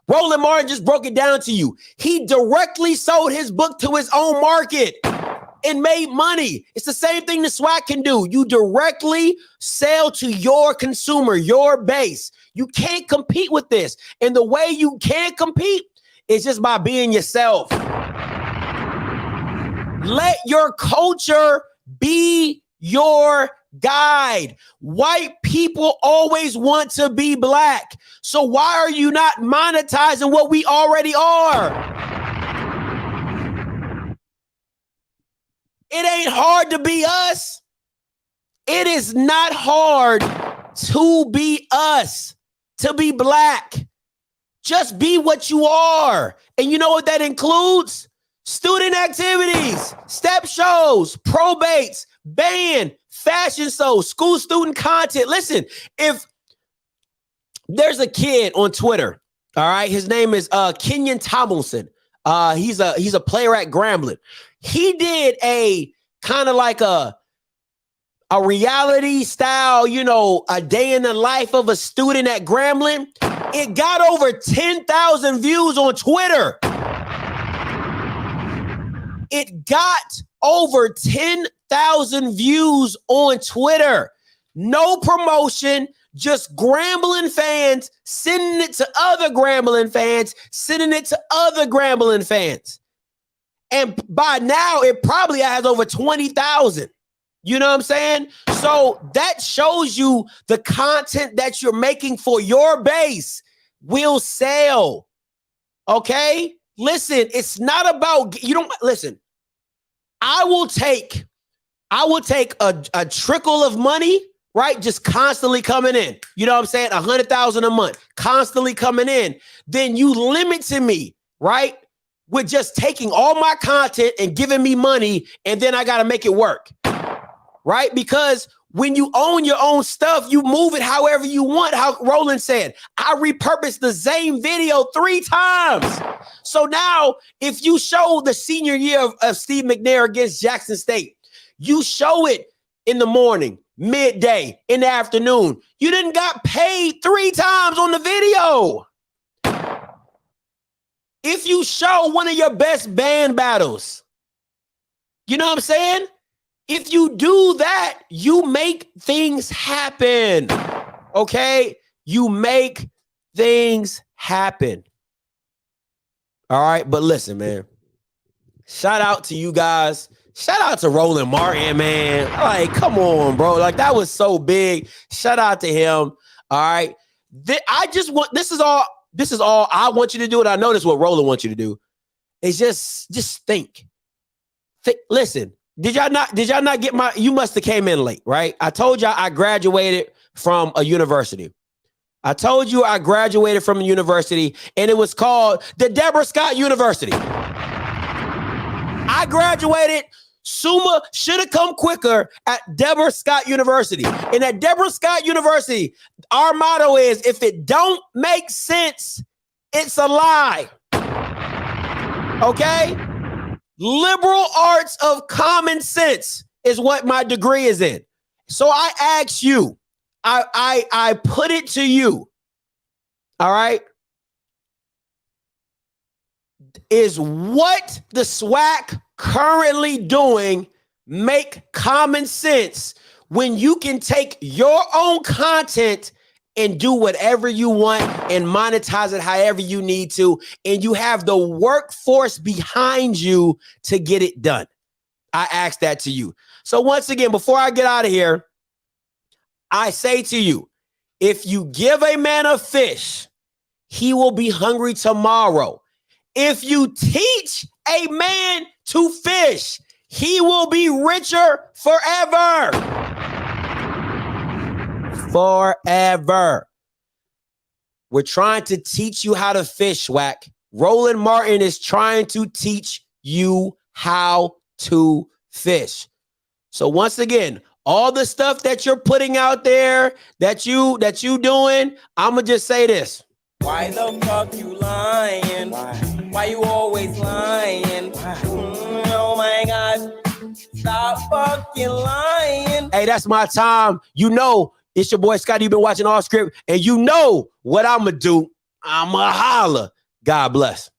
Roland Martin just broke it down to you. He directly sold his book to his own market and made money. It's the same thing the Swac can do. You directly sell to your consumer, your base. You can't compete with this. And the way you can't compete is just by being yourself. Let your culture be your guide. White people always want to be black. So why are you not monetizing what we already are? It ain't hard to be us. It is not hard to be us, to be black. Just be what you are. And you know what that includes? Student activities, step shows, probates, band, fashion shows, school student content. Listen, if there's a kid on Twitter, all right, his name is Kenyon Tomlinson. He's a player at Grambling. He did a kind of like a reality style, a day in the life of a student at Grambling. It got over 10,000 views on Twitter. It got over 10,000 views on Twitter. No promotion, just Grambling fans sending it to other Grambling fans, sending it to other Grambling fans. And by now, it probably has over 20,000. You know what I'm saying? So that shows you the content that you're making for your base will sell. Okay? Listen, it's not about, listen, I will take a trickle of money, right? Just constantly coming in. You know what I'm saying? 100,000 a month, constantly coming in. Then you limit to me, right? With just taking all my content and giving me money, and then I got to make it work, right? Because when you own your own stuff, you move it however you want. How Roland said, I repurposed the same video 3 times. So now if you show the senior year of Steve McNair against Jackson State, you show it in the morning, midday, in the afternoon. You didn't got paid 3 times on the video. If you show one of your best band battles, you know what I'm saying? If you do that, you make things happen. Okay? You make things happen. All right? But listen, man. Shout out to you guys. Shout out to Roland Martin, man. Like, come on, bro. Like, that was so big. Shout out to him. All right? This is all I want you to do, and I know this is what Roland wants you to do. Is just think. Listen. Did y'all not get you must have came in late, right? I told y'all I graduated from a university. I told you I graduated from a university, and it was called the Deborah Scott University. I graduated. Summa should have come quicker at Deborah Scott University. And at Deborah Scott University, our motto is, if it don't make sense, it's a lie. Okay? Liberal arts of common sense is what my degree is in. So I ask you, I put it to you. All right. Is what the Swac currently doing make common sense when you can take your own content and do whatever you want and monetize it however you need to, and you have the workforce behind you to get it done? I ask that to you. So once again, before I get out of here, I say to you, if you give a man a fish, he will be hungry tomorrow. If you teach a man to fish, he will be richer forever. Forever. We're trying to teach you how to fish, Swac. Roland Martin is trying to teach you how to fish. So once again, all the stuff that you're putting out there, that you doing, I'ma just say this. Why the fuck you lying? Why you always lying? Oh my God. Stop fucking lying. Hey, that's my time. You know, it's your boy Scotty. You've been watching Offscript, and you know what I'ma do. I'ma holla. God bless.